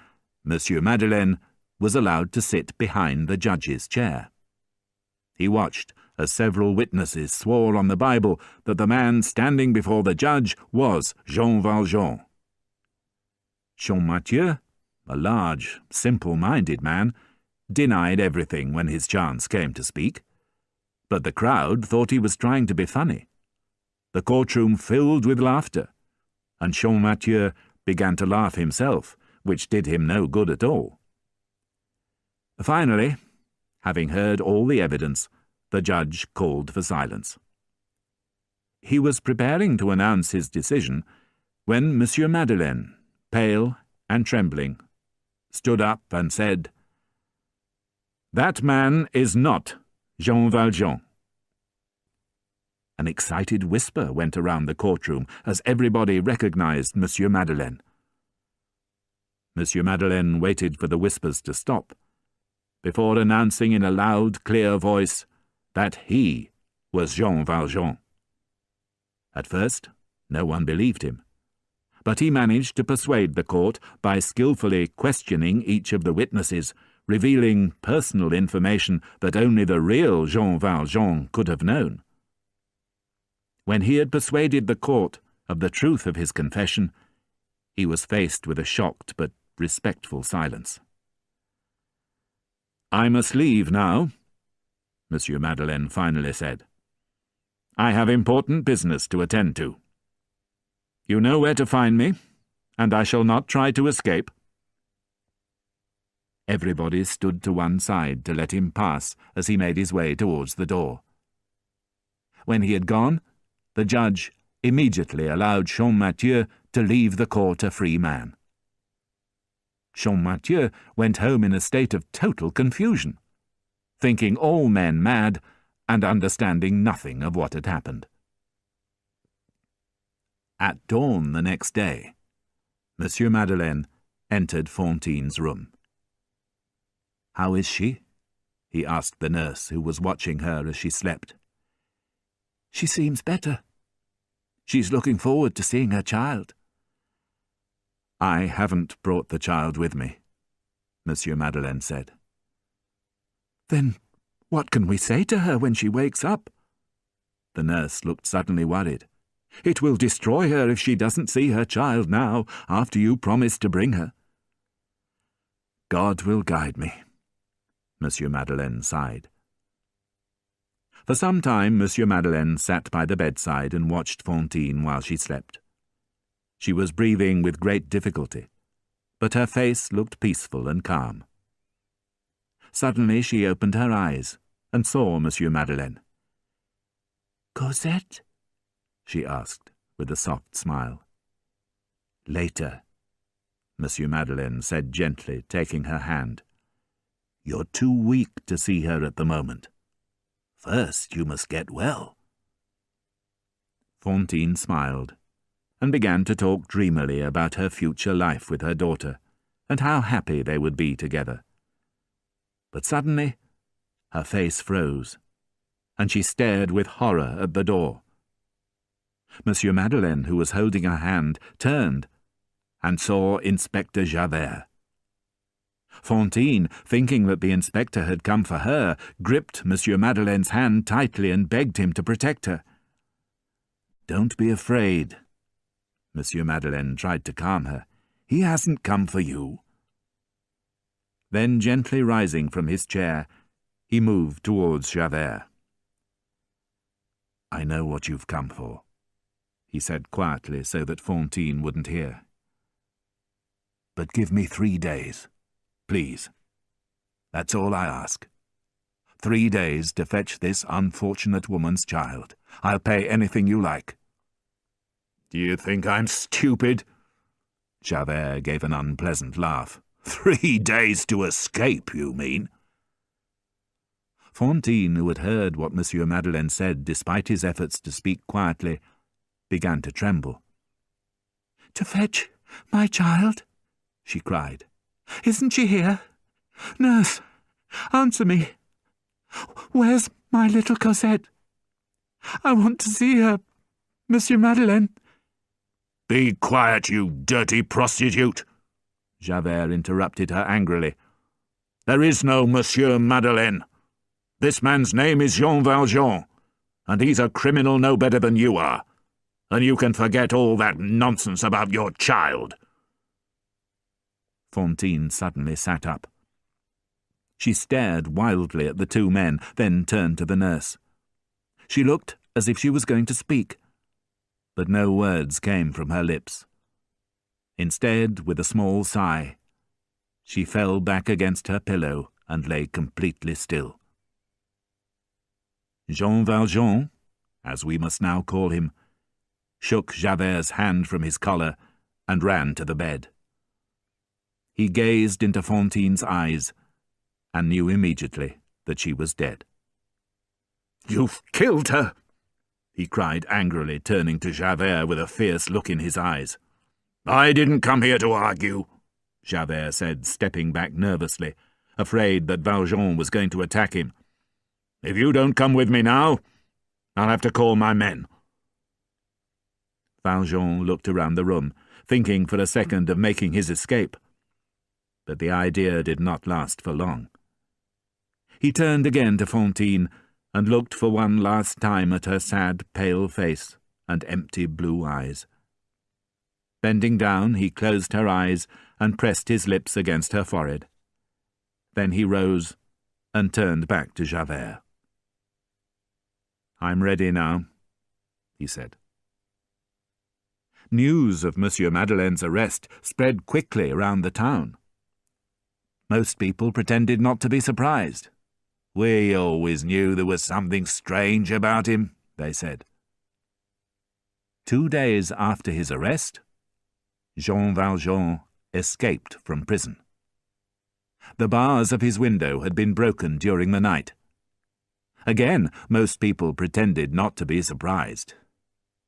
Speaker 1: Monsieur Madeleine was allowed to sit behind the judge's chair. He watched as several witnesses swore on the Bible that the man standing before the judge was Jean Valjean. Champmathieu, a large, simple-minded man, denied everything when his chance came to speak. But the crowd thought he was trying to be funny. The courtroom filled with laughter, and Champmathieu began to laugh himself, which did him no good at all. Finally, having heard all the evidence, the judge called for silence. He was preparing to announce his decision when Monsieur Madeleine, pale and trembling, stood up and said, "That man is not Jean Valjean." An excited whisper went around the courtroom as everybody recognized Monsieur Madeleine. Monsieur Madeleine waited for the whispers to stop, before announcing in a loud, clear voice that he was Jean Valjean. At first, no one believed him, but he managed to persuade the court by skillfully questioning each of the witnesses, revealing personal information that only the real Jean Valjean could have known. When he had persuaded the court of the truth of his confession, he was faced with a shocked but respectful silence. "I must leave now," Monsieur Madeleine finally said. "I have important business to attend to. You know where to find me, and I shall not try to escape." Everybody stood to one side to let him pass as he made his way towards the door. When he had gone, the judge immediately allowed Champmathieu to leave the court a free man. Champmathieu went home in a state of total confusion, thinking all men mad and understanding nothing of what had happened. At dawn the next day, Monsieur Madeleine entered Fantine's room. "How is she?" he asked the nurse who was watching her as she slept. "She seems better. She's looking forward to seeing her child." "I haven't brought the child with me," Monsieur Madeleine said. "Then what can we say to her when she wakes up?" The nurse looked suddenly worried. "It will destroy her if she doesn't see her child now, after you promised to bring her." "God will guide me," Monsieur Madeleine sighed. For some time Monsieur Madeleine sat by the bedside and watched Fantine while she slept. She was breathing with great difficulty, but her face looked peaceful and calm. Suddenly she opened her eyes and saw Monsieur Madeleine. "Cosette?" she asked, with a soft smile. "Later," Monsieur Madeleine said gently, taking her hand. "You're too weak to see her at the moment. First you must get well." Fantine smiled and began to talk dreamily about her future life with her daughter and how happy they would be together. But suddenly her face froze, and she stared with horror at the door. Monsieur Madeleine, who was holding her hand, turned and saw Inspector Javert. Fantine, thinking that the inspector had come for her, gripped Monsieur Madeleine's hand tightly and begged him to protect her. "Don't be afraid," Monsieur Madeleine tried to calm her. "He hasn't come for you." Then, gently rising from his chair, he moved towards Javert. "I know what you've come for," he said quietly so that Fantine wouldn't hear. "But give me 3 days. Please. That's all I ask. 3 days to fetch this unfortunate woman's child. I'll pay anything you like." "Do you think I'm stupid?" Javert gave an unpleasant laugh. 3 days to escape, you mean?" Fantine, who had heard what Monsieur Madeleine said despite his efforts to speak quietly, began to tremble. "To fetch my child?" she cried. "Isn't she here? Nurse, answer me. Where's my little Cosette? I want to see her, Monsieur Madeleine."
Speaker 2: "Be quiet, you dirty prostitute!" Javert interrupted her angrily. "There is no Monsieur Madeleine. This man's name is Jean Valjean, and he's a criminal no better than you are, and you can forget all that nonsense about your child."
Speaker 1: Fantine suddenly sat up. She stared wildly at the two men, then turned to the nurse. She looked as if she was going to speak, but no words came from her lips. Instead, with a small sigh, she fell back against her pillow and lay completely still. Jean Valjean, as we must now call him, shook Javert's hand from his collar and ran to the bed. He gazed into Fantine's eyes and knew immediately that she was dead.
Speaker 2: "You've killed her!" he cried angrily, turning to Javert with a fierce look in his eyes. "I didn't come here to argue," Javert said, stepping back nervously, afraid that Valjean was going to attack him. "If you don't come with me now, I'll have to call my men."
Speaker 1: Valjean looked around the room, thinking for a second of making his escape. But the idea did not last for long. He turned again to Fantine and looked for one last time at her sad, pale face and empty blue eyes. Bending down, he closed her eyes and pressed his lips against her forehead. Then he rose and turned back to Javert. "I'm ready now," he said. News of Monsieur Madeleine's arrest spread quickly around the town. Most people pretended not to be surprised. "We always knew there was something strange about him," they said. 2 days after his arrest, Jean Valjean escaped from prison. The bars of his window had been broken during the night. Again, most people pretended not to be surprised.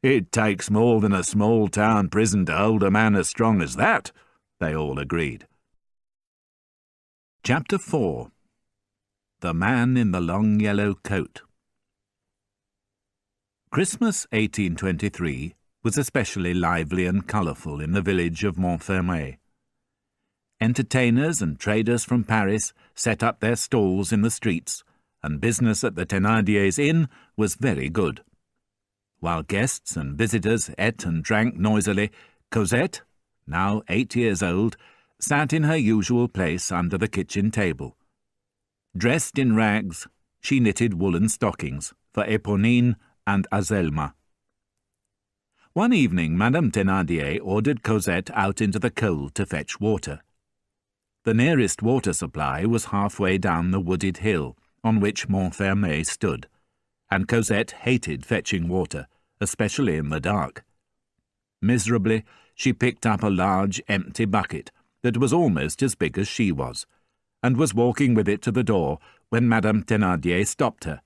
Speaker 1: "It takes more than a small-town prison to hold a man as strong as that," they all agreed. Chapter 4. The Man in the Long Yellow Coat. Christmas 1823 was especially lively and colourful in the village of Montfermeil. Entertainers and traders from Paris set up their stalls in the streets, and business at the Thénardiers' inn was very good. While guests and visitors ate and drank noisily, Cosette, now 8 years old, sat in her usual place under the kitchen table. Dressed in rags, she knitted woolen stockings for Éponine and Azelma. One evening, Madame Thénardier ordered Cosette out into the cold to fetch water. The nearest water supply was halfway down the wooded hill on which Montfermeil stood, and Cosette hated fetching water, especially in the dark. Miserably, she picked up a large empty bucket that was almost as big as she was, and was walking with it to the door when Madame Thénardier stopped her.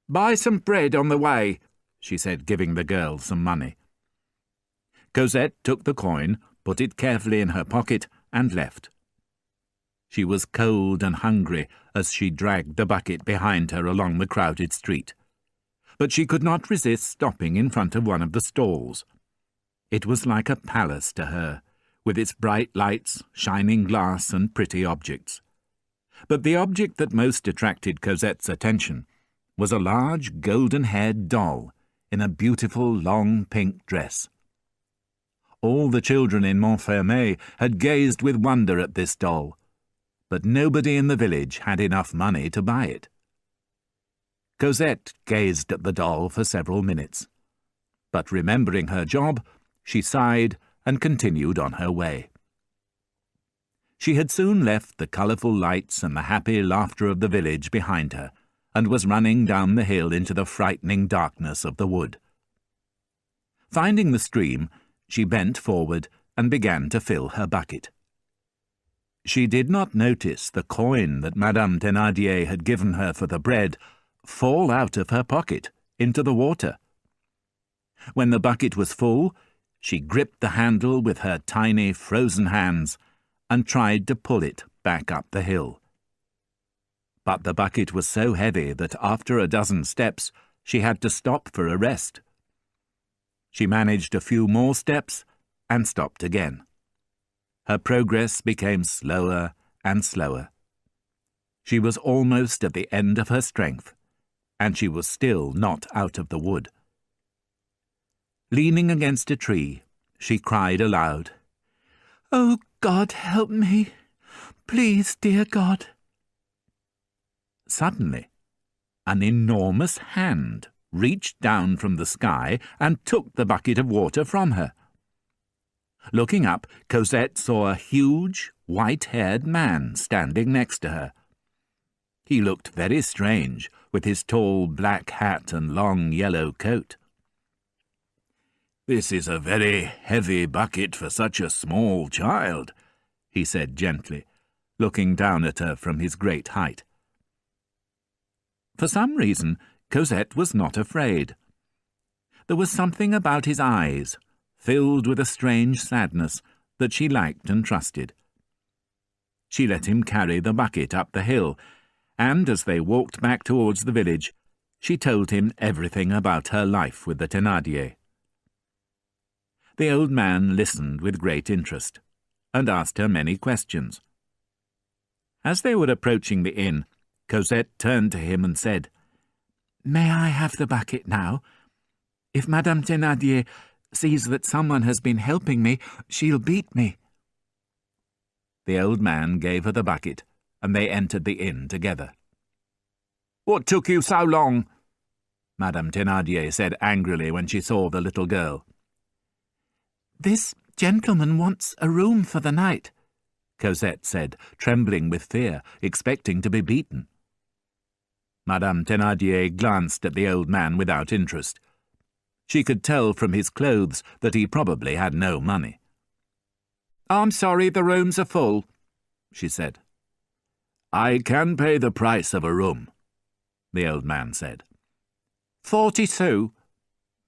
Speaker 1: "Buy some bread on the way," she said, giving the girl some money. Cosette took the coin, put it carefully in her pocket, and left. She was cold and hungry as she dragged the bucket behind her along the crowded street. But she could not resist stopping in front of one of the stalls. It was like a palace to her, with its bright lights, shining glass, and pretty objects. But the object that most attracted Cosette's attention was a large golden-haired doll in a beautiful long pink dress. All the children in Montfermeil had gazed with wonder at this doll, but nobody in the village had enough money to buy it. Cosette gazed at the doll for several minutes, but remembering her job, she sighed and continued on her way. She had soon left the colourful lights and the happy laughter of the village behind her, and was running down the hill into the frightening darkness of the wood. Finding the stream, she bent forward and began to fill her bucket. She did not notice the coin that Madame Thénardier had given her for the bread fall out of her pocket into the water. When the bucket was full, she gripped the handle with her tiny frozen hands and tried to pull it back up the hill. But the bucket was so heavy that after a dozen steps she had to stop for a rest. She managed a few more steps and stopped again. Her progress became slower and slower. She was almost at the end of her strength, and she was still not out of the wood. Leaning against a tree, she cried aloud, "Oh, God, help me! Please, dear God!" Suddenly, an enormous hand reached down from the sky and took the bucket of water from her. Looking up, Cosette saw a huge, white-haired man standing next to her. He looked very strange, with his tall black hat and long yellow coat. "This is a very heavy bucket for such a small child," he said gently, looking down at her from his great height. For some reason, Cosette was not afraid. There was something about his eyes, filled with a strange sadness, that she liked and trusted. She let him carry the bucket up the hill, and as they walked back towards the village, she told him everything about her life with the Thénardier. The old man listened with great interest, and asked her many questions. As they were approaching the inn, Cosette turned to him and said, "May I have the bucket now? If Madame Thénardier sees that someone has been helping me, she'll beat me." The old man gave her the bucket, and they entered the inn together. "What took you so long?" Madame Thénardier said angrily when she saw the little girl. "This gentleman wants a room for the night," Cosette said, trembling with fear, expecting to be beaten. Madame Thénardier glanced at the old man without interest. She could tell from his clothes that he probably had no money. "I'm sorry, the rooms are full," she said. "I can pay the price of a room," the old man said. 40 sous,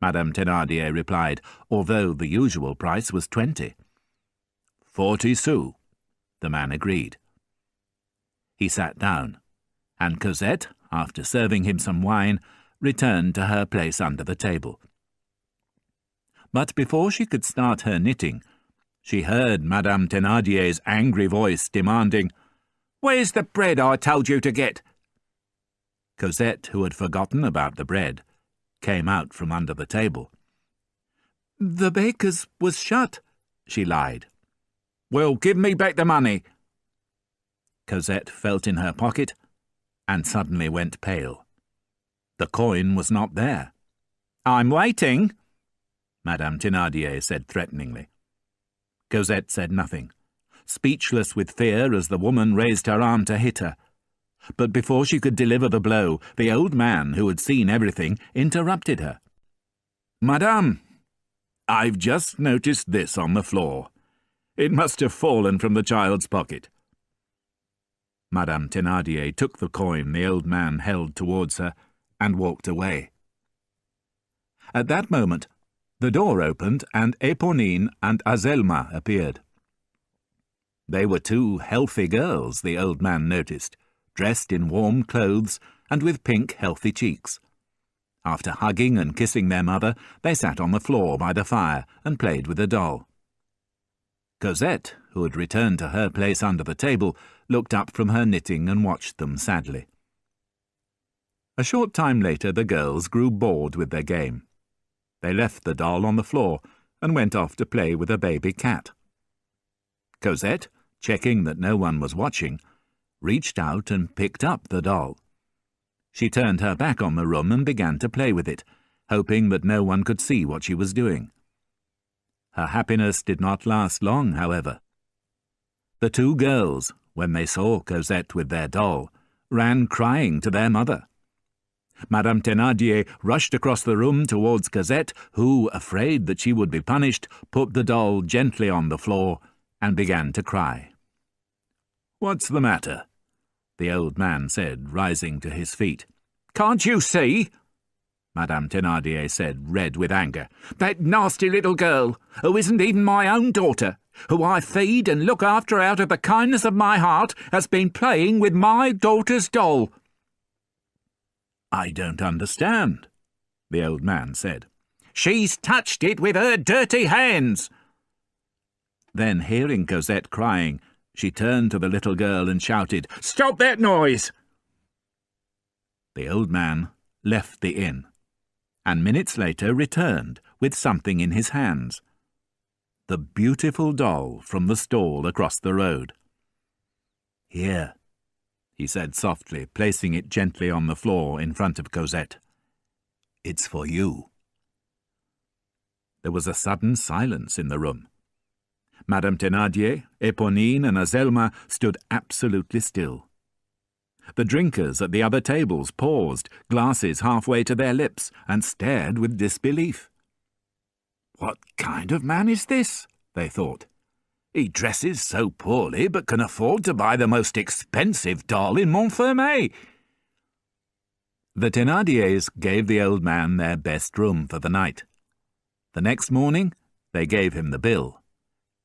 Speaker 1: Madame Thénardier replied, although the usual price was 20. 40 sous, the man agreed. He sat down, and Cosette, after serving him some wine, returned to her place under the table. But before she could start her knitting, she heard Madame Thénardier's angry voice demanding, "Where's the bread I told you to get?" Cosette, who had forgotten about the bread, came out from under the table. "The baker's was shut," she lied. "Well, give me back the money." Cosette felt in her pocket and suddenly went pale. The coin was not there. "I'm waiting," Madame Thénardier said threateningly. Cosette said nothing, speechless with fear as the woman raised her arm to hit her. But before she could deliver the blow, the old man, who had seen everything, interrupted her. "Madame, I've just noticed this on the floor. It must have fallen from the child's pocket." Madame Thénardier took the coin the old man held towards her and walked away. At that moment, the door opened and Éponine and Azelma appeared. They were two healthy girls, the old man noticed, dressed in warm clothes and with pink, healthy cheeks. After hugging and kissing their mother, they sat on the floor by the fire and played with a doll. Cosette, who had returned to her place under the table, looked up from her knitting and watched them sadly. A short time later the girls grew bored with their game. They left the doll on the floor and went off to play with a baby cat. Cosette, checking that no one was watching, reached out and picked up the doll. She turned her back on the room and began to play with it, hoping that no one could see what she was doing. Her happiness did not last long, however. The two girls, when they saw Cosette with their doll, ran crying to their mother. Madame Thénardier rushed across the room towards Cosette, who, afraid that she would be punished, put the doll gently on the floor and began to cry. "What's the matter?" the old man said, rising to his feet. "Can't you see?" Madame Thénardier said, red with anger. "That nasty little girl, who isn't even my own daughter, who I feed and look after out of the kindness of my heart, has been playing with my daughter's doll." "I don't understand," the old man said. "She's touched it with her dirty hands." Then, hearing Cosette crying, She turned to the little girl and shouted, "Stop that noise!" The old man left the inn, and minutes later returned with something in his hands. The beautiful doll from the stall across the road. "Here," he said softly, placing it gently on the floor in front of Cosette. "It's for you." There was a sudden silence in the room. Madame Thénardier, Éponine, and Azelma stood absolutely still. The drinkers at the other tables paused, glasses halfway to their lips, and stared with disbelief. "What kind of man is this?" they thought. "He dresses so poorly, but can afford to buy the most expensive doll in Montfermeil." The Thénardiers gave the old man their best room for the night. The next morning they gave him the bill,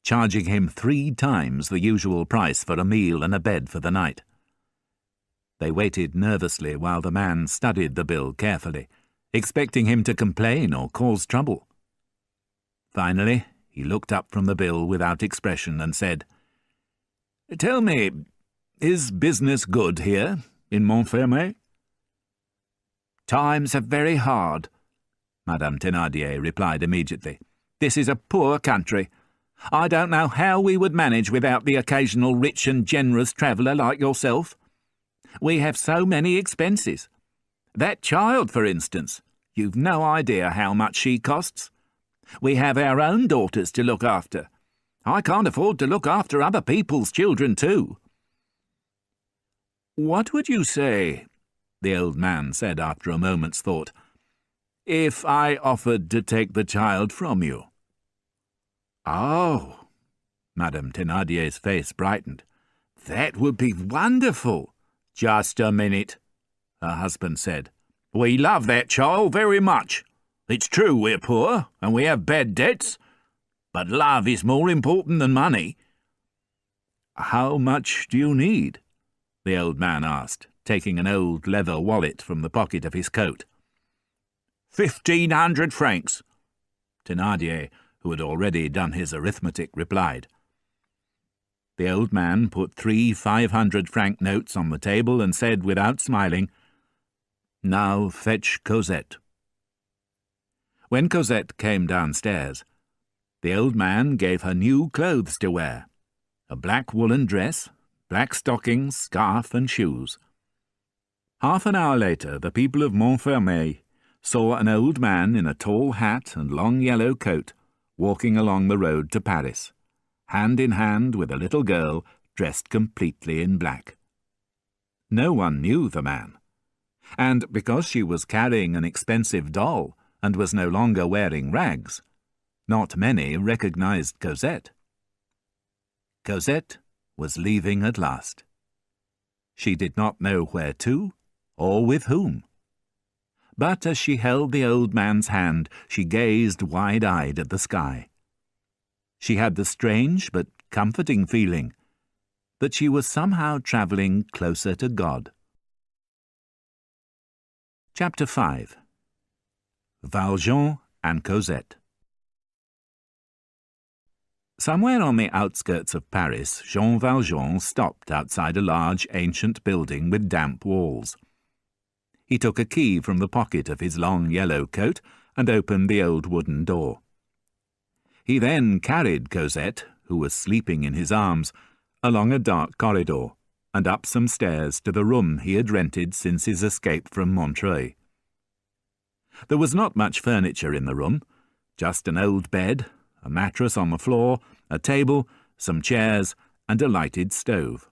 Speaker 1: charging him 3 times the usual price for a meal and a bed for the night. They waited nervously while the man studied the bill carefully, expecting him to complain or cause trouble. Finally, he looked up from the bill without expression and said, "Tell me, is business good here in Montfermeil?" "Times are very hard," Madame Thénardier replied immediately. "This is a poor country. I don't know how we would manage without the occasional rich and generous traveller like yourself. We have so many expenses. That child, for instance, you've no idea how much she costs. We have our own daughters to look after. I can't afford to look after other people's children too." "What would you say," the old man said after a moment's thought, "if I offered to take the child from you?" "Oh," Madame Thénardier's face brightened. "That would be wonderful." "Just a minute," her husband said. "We love that child very much. It's true we're poor, and we have bad debts, but love is more important than money." "How much do you need?" the old man asked, taking an old leather wallet from the pocket of his coat. 1,500 francs, Thénardier, who had already done his arithmetic, replied. The old man put 3 500-franc notes on the table and said, without smiling, "Now fetch Cosette." When Cosette came downstairs, the old man gave her new clothes to wear, a black woolen dress, black stockings, scarf, and shoes. Half an hour later, the people of Montfermeil saw an old man in a tall hat and long yellow coat walking along the road to Paris, hand in hand with a little girl dressed completely in black. No one knew the man, and because she was carrying an expensive doll and was no longer wearing rags, not many recognized Cosette. Cosette was leaving at last. She did not know where to or with whom. But as she held the old man's hand, she gazed wide-eyed at the sky. She had the strange but comforting feeling that she was somehow travelling closer to God. Chapter 5. Valjean and Cosette. Somewhere on the outskirts of Paris, Jean Valjean stopped outside a large ancient building with damp walls. He took a key from the pocket of his long yellow coat and opened the old wooden door. He then carried Cosette, who was sleeping in his arms, along a dark corridor and up some stairs to the room he had rented since his escape from Montreuil. There was not much furniture in the room, just an old bed, a mattress on the floor, a table, some chairs, and a lighted stove.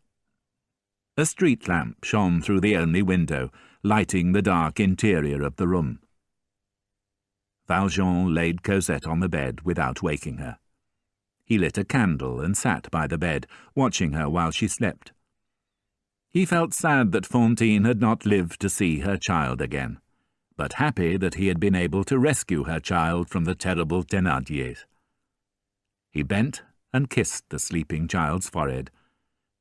Speaker 1: A street lamp shone through the only window, lighting the dark interior of the room. Valjean laid Cosette on the bed without waking her. He lit a candle and sat by the bed, watching her while she slept. He felt sad that Fantine had not lived to see her child again, but happy that he had been able to rescue her child from the terrible Thénardiers. He bent and kissed the sleeping child's forehead,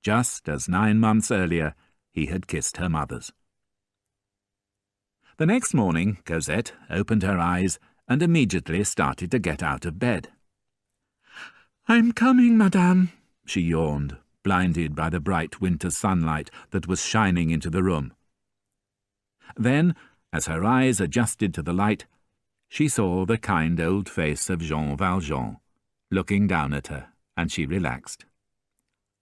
Speaker 1: just as 9 months earlier he had kissed her mother's. The next morning Cosette opened her eyes and immediately started to get out of bed. "I'm coming, madame," she yawned, blinded by the bright winter sunlight that was shining into the room. Then, as her eyes adjusted to the light, she saw the kind old face of Jean Valjean looking down at her, and she relaxed.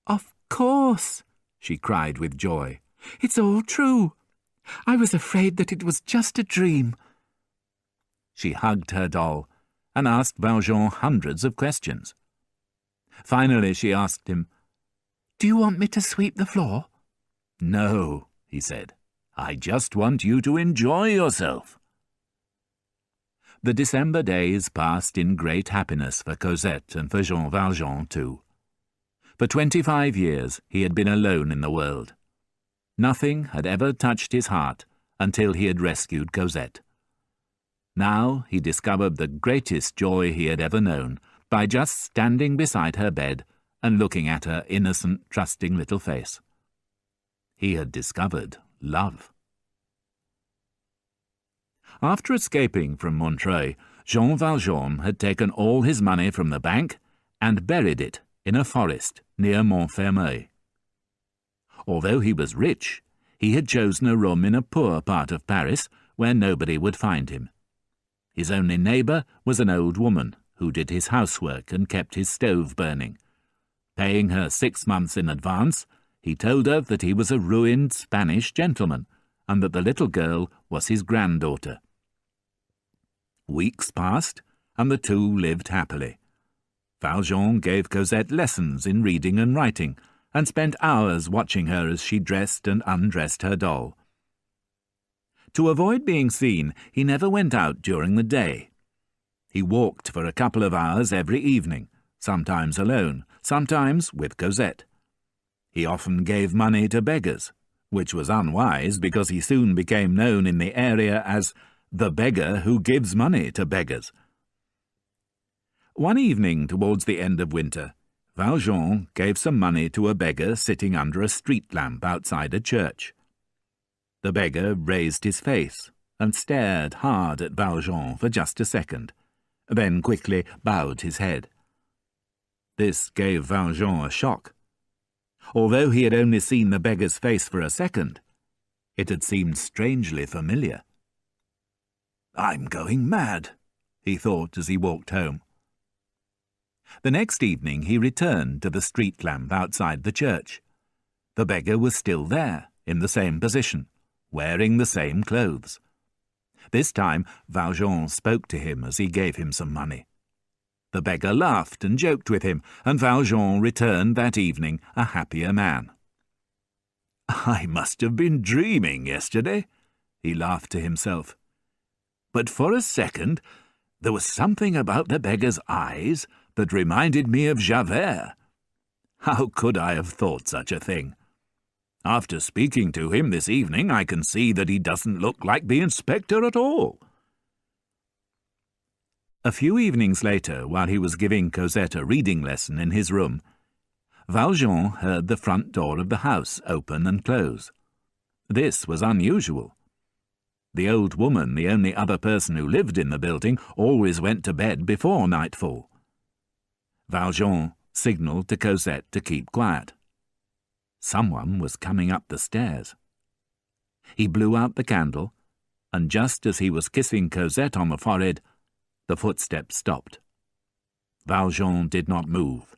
Speaker 1: "Of course," she cried with joy. "It's all true. I was afraid that it was just a dream." She hugged her doll and asked Valjean hundreds of questions. Finally she asked him, "Do you want me to sweep the floor?" "No," he said. "I just want you to enjoy yourself." The December days passed in great happiness for Cosette and for Jean Valjean too. For 25 years he had been alone in the world. Nothing had ever touched his heart until he had rescued Cosette. Now he discovered the greatest joy he had ever known by just standing beside her bed and looking at her innocent, trusting little face. He had discovered love. After escaping from Montreuil, Jean Valjean had taken all his money from the bank and buried it in a forest near Montfermeil. Although he was rich, he had chosen a room in a poor part of Paris where nobody would find him. His only neighbour was an old woman who did his housework and kept his stove burning. Paying her 6 months in advance, he told her that he was a ruined Spanish gentleman and that the little girl was his granddaughter. Weeks passed, and the two lived happily. Valjean gave Cosette lessons in reading and writing, and spent hours watching her as she dressed and undressed her doll. To avoid being seen, he never went out during the day. He walked for a couple of hours every evening, sometimes alone, sometimes with Cosette. He often gave money to beggars, which was unwise because he soon became known in the area as the beggar who gives money to beggars. One evening towards the end of winter, Valjean gave some money to a beggar sitting under a street lamp outside a church. The beggar raised his face and stared hard at Valjean for just a second, then quickly bowed his head. This gave Valjean a shock. Although he had only seen the beggar's face for a second, it had seemed strangely familiar. "I'm going mad," he thought as he walked home. The next evening he returned to the street lamp outside the church. The beggar was still there, in the same position, wearing the same clothes. This time Valjean spoke to him as he gave him some money. The beggar laughed and joked with him, and Valjean returned that evening a happier man. "I must have been dreaming yesterday," he laughed to himself. "But for a second there was something about the beggar's eyes that reminded me of Javert. How could I have thought such a thing? After speaking to him this evening, I can see that he doesn't look like the inspector at all." A few evenings later, while he was giving Cosette a reading lesson in his room, Valjean heard the front door of the house open and close. This was unusual. The old woman, the only other person who lived in the building, always went to bed before nightfall. Valjean signalled to Cosette to keep quiet. Someone was coming up the stairs. He blew out the candle, and just as he was kissing Cosette on the forehead, the footsteps stopped. Valjean did not move.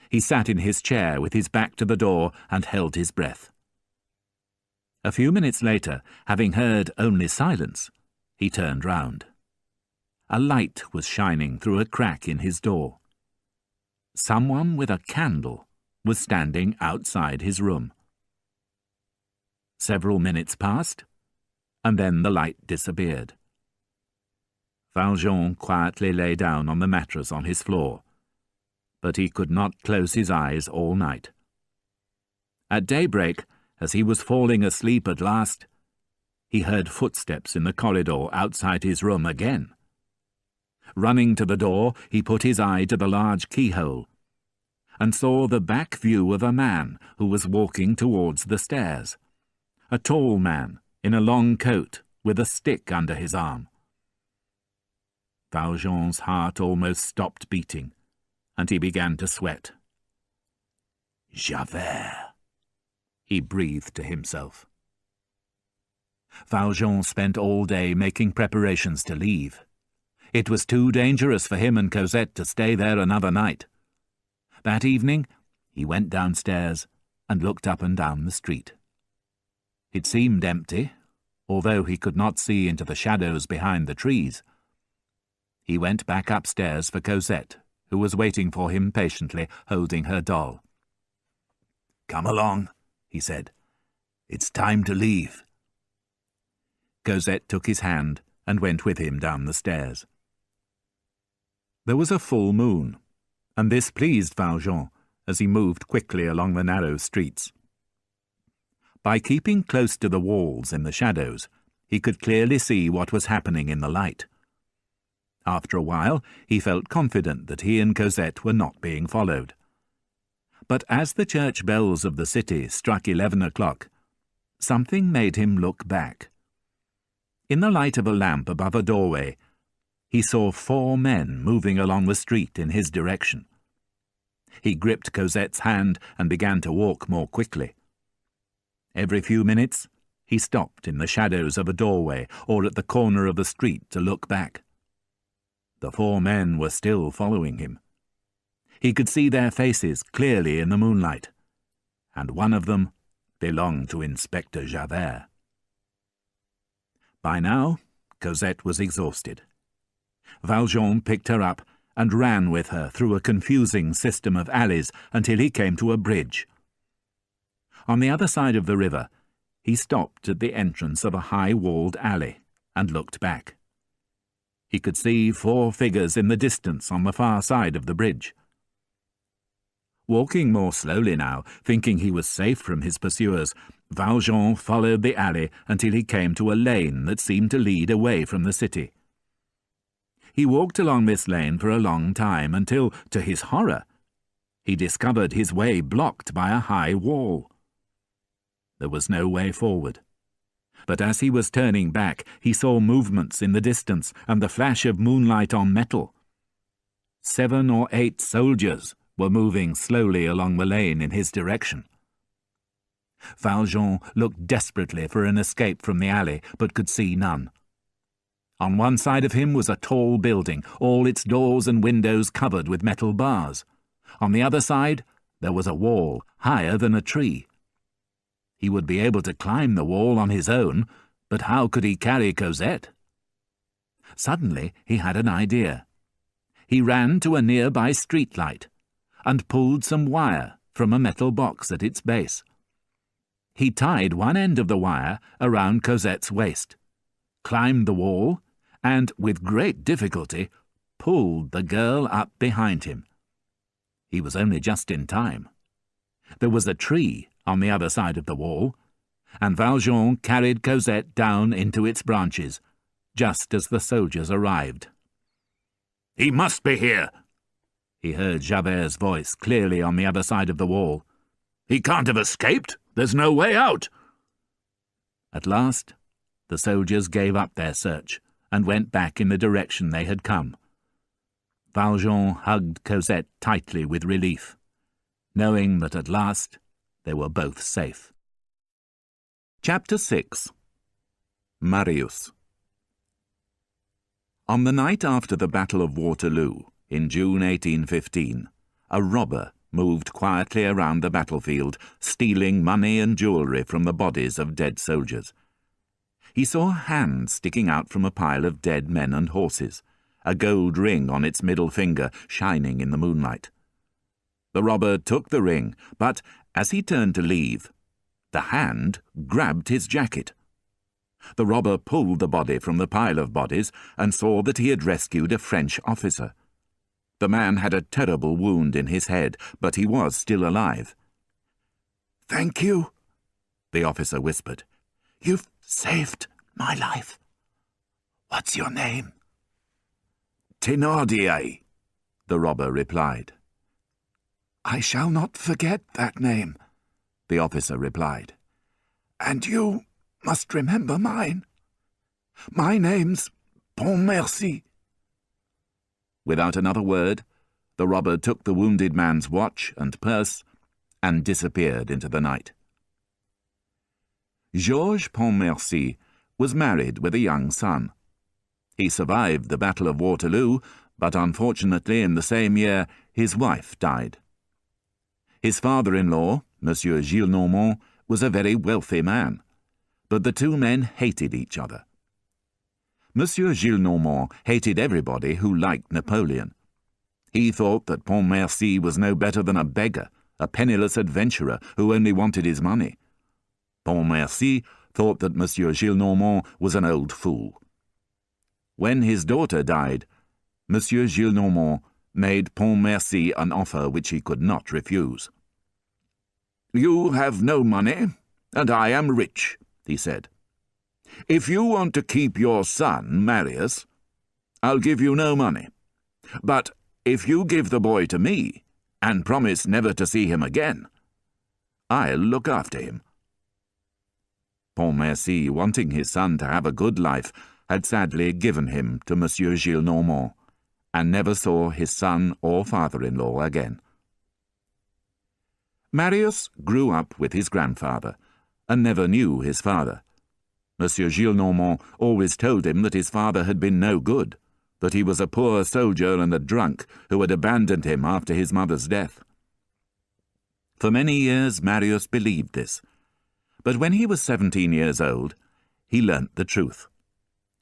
Speaker 1: He sat in his chair with his back to the door and held his breath. A few minutes later, having heard only silence, he turned round. A light was shining through a crack in his door. Someone with a candle was standing outside his room. Several minutes passed, and then the light disappeared. Valjean quietly lay down on the mattress on his floor, but he could not close his eyes all night. At daybreak, as he was falling asleep at last, he heard footsteps in the corridor outside his room again. Running to the door, he put his eye to the large keyhole and saw the back view of a man who was walking towards the stairs. A tall man in a long coat with a stick under his arm. Valjean's heart almost stopped beating, and he began to sweat.
Speaker 2: Javert,
Speaker 1: he breathed to himself. Valjean spent all day making preparations to leave. It was too dangerous for him and Cosette to stay there another night. That evening, he went downstairs and looked up and down the street. It seemed empty, although he could not see into the shadows behind the trees. He went back upstairs for Cosette, who was waiting for him patiently, holding her doll.
Speaker 2: "Come along," he said. "It's time to leave."
Speaker 1: Cosette took his hand and went with him down the stairs. There was a full moon, and this pleased Valjean as he moved quickly along the narrow streets. By keeping close to the walls in the shadows, he could clearly see what was happening in the light. After a while, he felt confident that he and Cosette were not being followed. But as the church bells of the city struck 11 o'clock, something made him look back. In the light of a lamp above a doorway, he saw 4 men moving along the street in his direction. He gripped Cosette's hand and began to walk more quickly. Every few minutes, he stopped in the shadows of a doorway or at the corner of the street to look back. The 4 men were still following him. He could see their faces clearly in the moonlight, and one of them belonged to Inspector Javert. By now, Cosette was exhausted. Valjean picked her up and ran with her through a confusing system of alleys until he came to a bridge. On the other side of the river, he stopped at the entrance of a high-walled alley and looked back. He could see 4 figures in the distance on the far side of the bridge. Walking more slowly now, thinking he was safe from his pursuers, Valjean followed the alley until he came to a lane that seemed to lead away from the city. He walked along this lane for a long time until, to his horror, he discovered his way blocked by a high wall. There was no way forward. But as he was turning back, he saw movements in the distance and the flash of moonlight on metal. 7 or 8 soldiers were moving slowly along the lane in his direction. Valjean looked desperately for an escape from the alley, but could see none. On one side of him was a tall building, all its doors and windows covered with metal bars. On the other side, there was a wall, higher than a tree. He would be able to climb the wall on his own, but how could he carry Cosette? Suddenly he had an idea. He ran to a nearby street light and pulled some wire from a metal box at its base. He tied one end of the wire around Cosette's waist, climbed the wall, and, with great difficulty, pulled the girl up behind him. He was only just in time. There was a tree on the other side of the wall, and Valjean carried Cosette down into its branches, just as the soldiers arrived.
Speaker 2: "He must be here,"
Speaker 1: he heard Javert's voice clearly on the other side of the wall.
Speaker 2: "He can't have escaped. There's no way out."
Speaker 1: At last, the soldiers gave up their search and went back in the direction they had come. Valjean hugged Cosette tightly with relief, knowing that at last they were both safe. Chapter 6. Marius. On the night after the Battle of Waterloo, in June 1815, a robber moved quietly around the battlefield, stealing money and jewellery from the bodies of dead soldiers. He saw a hand sticking out from a pile of dead men and horses, a gold ring on its middle finger shining in the moonlight. The robber took the ring, but as he turned to leave, the hand grabbed his jacket. The robber pulled the body from the pile of bodies and saw that he had rescued a French officer. The man had a terrible wound in his head, but he was still alive.
Speaker 2: "Thank you,"
Speaker 1: the officer whispered.
Speaker 2: "You've saved my life. What's your name?"
Speaker 1: "Thénardier," the robber replied.
Speaker 2: "I shall not forget that name," the officer replied. "And you must remember mine. My name's Pontmercy."
Speaker 1: Without another word, the robber took the wounded man's watch and purse and disappeared into the night. Georges Pontmercy was married with a young son. He survived the Battle of Waterloo, but unfortunately in the same year his wife died. His father-in-law, Monsieur Gillenormand, was a very wealthy man, but the two men hated each other. Monsieur Gillenormand hated everybody who liked Napoleon. He thought that Pontmercy was no better than a beggar, a penniless adventurer who only wanted his money. Pontmercy thought that Monsieur Gillenormand was an old fool. When his daughter died, Monsieur Gillenormand made Pontmercy an offer which he could not refuse. "You have no money, and I am rich," he said. "If you want to keep your son, Marius, I'll give you no money. But if you give the boy to me, and promise never to see him again, I'll look after him." Pontmercy, wanting his son to have a good life, had sadly given him to Monsieur Gillenormand, and never saw his son or father-in-law again. Marius grew up with his grandfather, and never knew his father. Monsieur Gillenormand always told him that his father had been no good, that he was a poor soldier and a drunk who had abandoned him after his mother's death. For many years Marius believed this, but when he was 17 years old, he learnt the truth.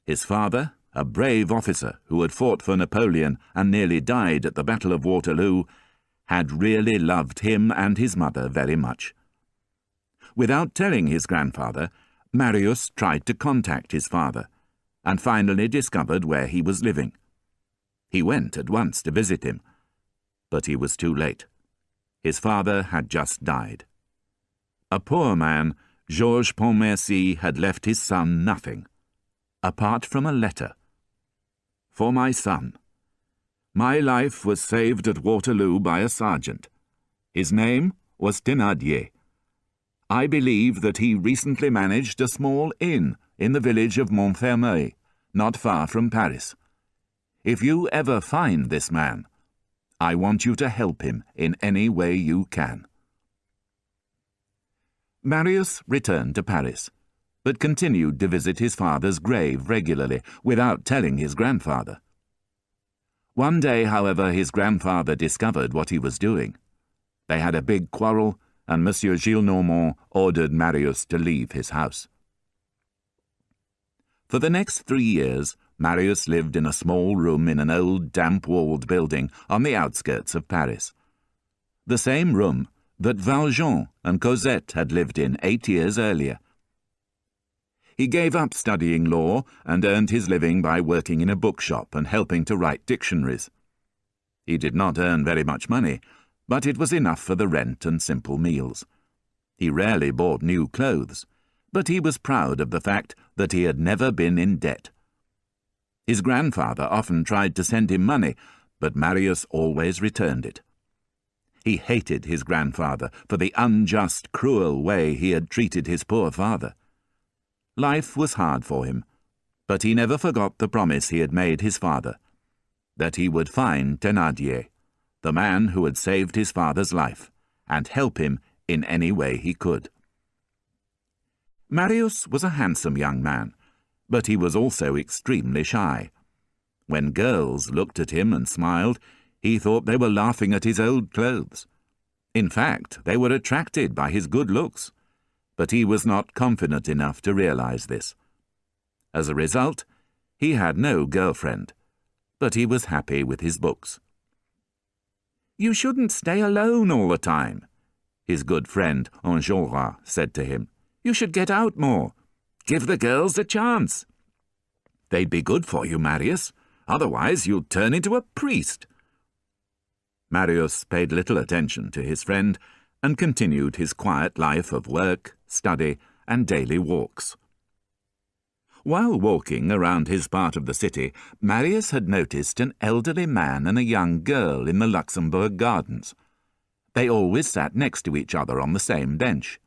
Speaker 1: His father, a brave officer who had fought for Napoleon and nearly died at the Battle of Waterloo, had really loved him and his mother very much. Without telling his grandfather, Marius tried to contact his father, and finally discovered where he was living. He went at once to visit him, but he was too late. His father had just died. A poor man, Georges Pontmercy had left his son nothing, apart from a letter. "For my son. My life was saved at Waterloo by a sergeant. His name was Thénardier. I believe that he recently managed a small inn in the village of Montfermeil, not far from Paris. If you ever find this man, I want you to help him in any way you can." Marius returned to Paris, but continued to visit his father's grave regularly, without telling his grandfather. One day, however, his grandfather discovered what he was doing. They had a big quarrel, and Monsieur Gillenormand ordered Marius to leave his house. For the next 3 years, Marius lived in a small room in an old damp-walled building on the outskirts of Paris. The same room that Valjean and Cosette had lived in 8 years earlier. He gave up studying law and earned his living by working in a bookshop and helping to write dictionaries. He did not earn very much money, but it was enough for the rent and simple meals. He rarely bought new clothes, but he was proud of the fact that he had never been in debt. His grandfather often tried to send him money, but Marius always returned it. He hated his grandfather for the unjust, cruel way he had treated his poor father. Life was hard for him, but he never forgot the promise he had made his father, that he would find Thénardier, the man who had saved his father's life, and help him in any way he could. Marius was a handsome young man, but he was also extremely shy. When girls looked at him and smiled, he thought they were laughing at his old clothes. In fact, they were attracted by his good looks, but he was not confident enough to realize this. As a result, he had no girlfriend, but he was happy with his books. "You shouldn't stay alone all the time," his good friend Enjolras said to him. "You should get out more. Give the girls a chance. They'd be good for you, Marius. Otherwise you'll turn into a priest." Marius paid little attention to his friend and continued his quiet life of work, study, and daily walks. While walking around his part of the city, Marius had noticed an elderly man and a young girl in the Luxembourg Gardens. They always sat next to each other on the same bench.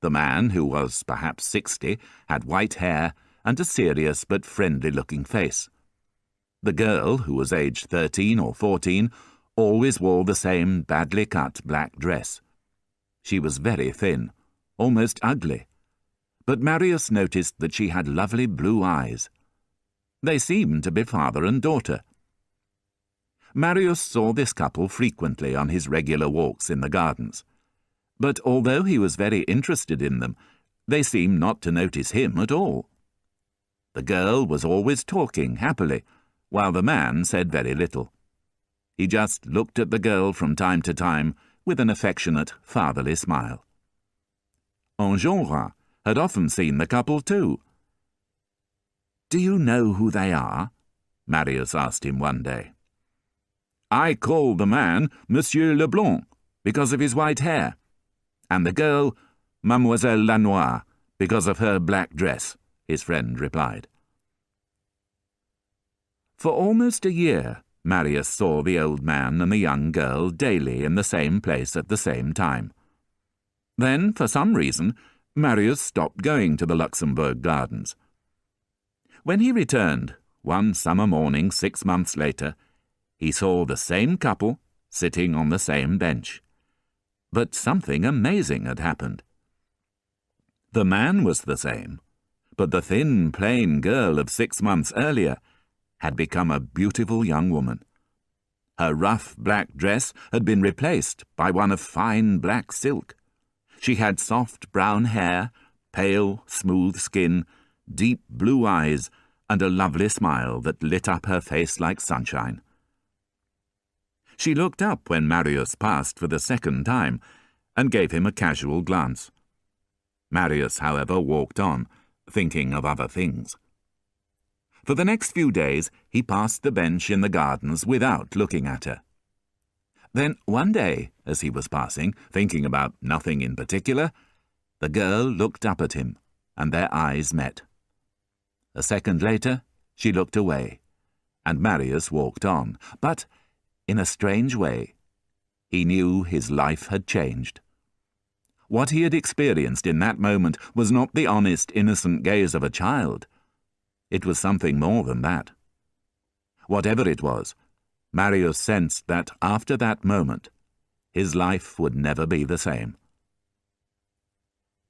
Speaker 1: The man, who was perhaps 60, had white hair and a serious but friendly-looking face. The girl, who was aged 13 or 14, always wore the same badly cut black dress. She was very thin, almost ugly, but Marius noticed that she had lovely blue eyes. They seemed to be father and daughter. Marius saw this couple frequently on his regular walks in the gardens, but although he was very interested in them, they seemed not to notice him at all. The girl was always talking happily, while the man said very little. He just looked at the girl from time to time with an affectionate, fatherly smile. Enjolras had often seen the couple too. "Do you know who they are?" Marius asked him one day. "I call the man Monsieur Leblanc, because of his white hair, and the girl Mademoiselle Lanoire, because of her black dress," his friend replied. For almost a year, Marius saw the old man and the young girl daily in the same place at the same time. Then, for some reason, Marius stopped going to the Luxembourg Gardens. When he returned, one summer morning 6 months later, he saw the same couple sitting on the same bench. But something amazing had happened. The man was the same, but the thin, plain girl of 6 months earlier had become a beautiful young woman. Her rough black dress had been replaced by one of fine black silk. She had soft brown hair, pale, smooth skin, deep blue eyes, and a lovely smile that lit up her face like sunshine. She looked up when Marius passed for the second time, and gave him a casual glance. Marius, however, walked on, thinking of other things. For the next few days he passed the bench in the gardens without looking at her. Then one day, as he was passing, thinking about nothing in particular, the girl looked up at him, and their eyes met. A second later she looked away, and Marius walked on, but, in a strange way, he knew his life had changed. What he had experienced in that moment was not the honest, innocent gaze of a child. It was something more than that. Whatever it was, Marius sensed that after that moment, his life would never be the same.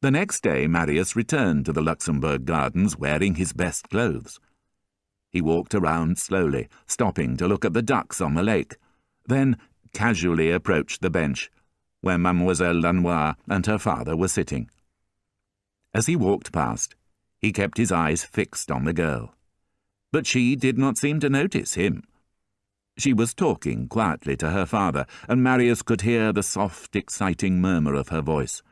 Speaker 1: The next day Marius returned to the Luxembourg Gardens wearing his best clothes. He walked around slowly, stopping to look at the ducks on the lake, then casually approached the bench where Mademoiselle Lanoire and her father were sitting. As he walked past, he kept his eyes fixed on the girl, but she did not seem to notice him. She was talking quietly to her father, and Marius could hear the soft, exciting murmur of her voice.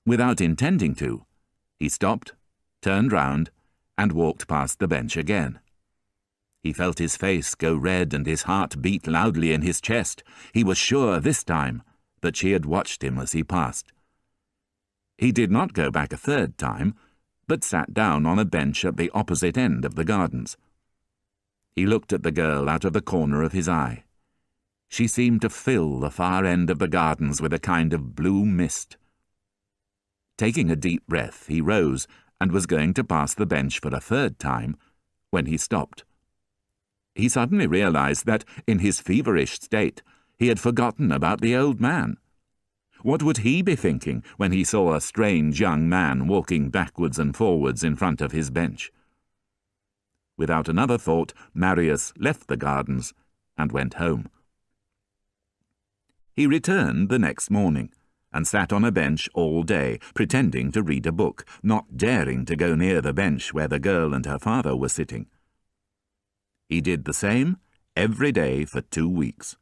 Speaker 1: Without intending to, he stopped, turned round, and walked past the bench again. He felt his face go red and his heart beat loudly in his chest. He was sure this time that she had watched him as he passed. He did not go back a third time, but sat down on a bench at the opposite end of the gardens. He looked at the girl out of the corner of his eye. She seemed to fill the far end of the gardens with a kind of blue mist. Taking a deep breath, he rose and was going to pass the bench for a third time when he stopped. He suddenly realized that, in his feverish state, he had forgotten about the old man. What would he be thinking when he saw a strange young man walking backwards and forwards in front of his bench? Without another thought, Marius left the gardens and went home. He returned the next morning and sat on a bench all day, pretending to read a book, not daring to go near the bench where the girl and her father were sitting. He did the same every day for 2 weeks.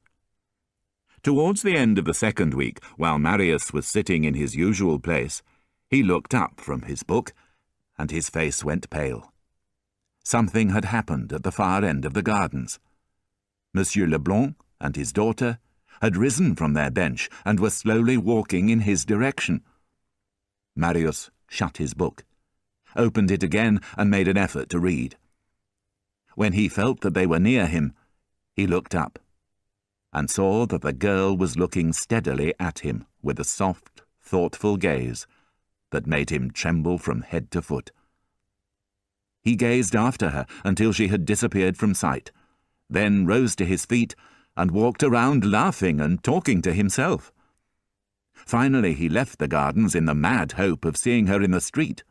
Speaker 1: Towards the end of the second week, while Marius was sitting in his usual place, he looked up from his book, and his face went pale. Something had happened at the far end of the gardens. Monsieur Leblanc and his daughter had risen from their bench and were slowly walking in his direction. Marius shut his book, opened it again, and made an effort to read. When he felt that they were near him, he looked up and saw that the girl was looking steadily at him with a soft, thoughtful gaze that made him tremble from head to foot. He gazed after her until she had disappeared from sight, then rose to his feet and walked around laughing and talking to himself. Finally he left the gardens in the mad hope of seeing her in the street,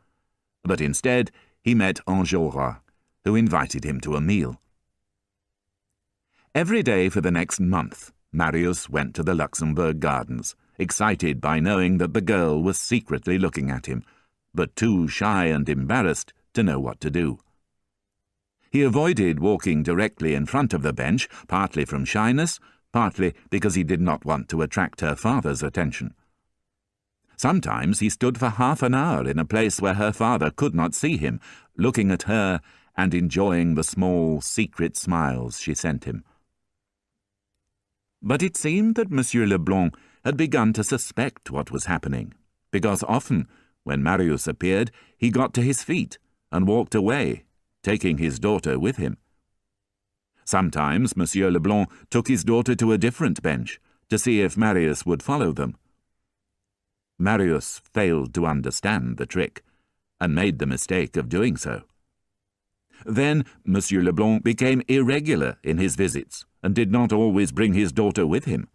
Speaker 1: but instead he met Enjolras, who invited him to a meal. Every day for the next month, Marius went to the Luxembourg Gardens, excited by knowing that the girl was secretly looking at him, but too shy and embarrassed to know what to do. He avoided walking directly in front of the bench, partly from shyness, partly because he did not want to attract her father's attention. Sometimes he stood for half an hour in a place where her father could not see him, looking at her and enjoying the small, secret smiles she sent him. But it seemed that Monsieur Leblanc had begun to suspect what was happening, because often, when Marius appeared, he got to his feet and walked away, taking his daughter with him. Sometimes Monsieur Leblanc took his daughter to a different bench to see if Marius would follow them. Marius failed to understand the trick, and made the mistake of doing so. Then Monsieur Leblanc became irregular in his visits, and did not always bring his daughter with him.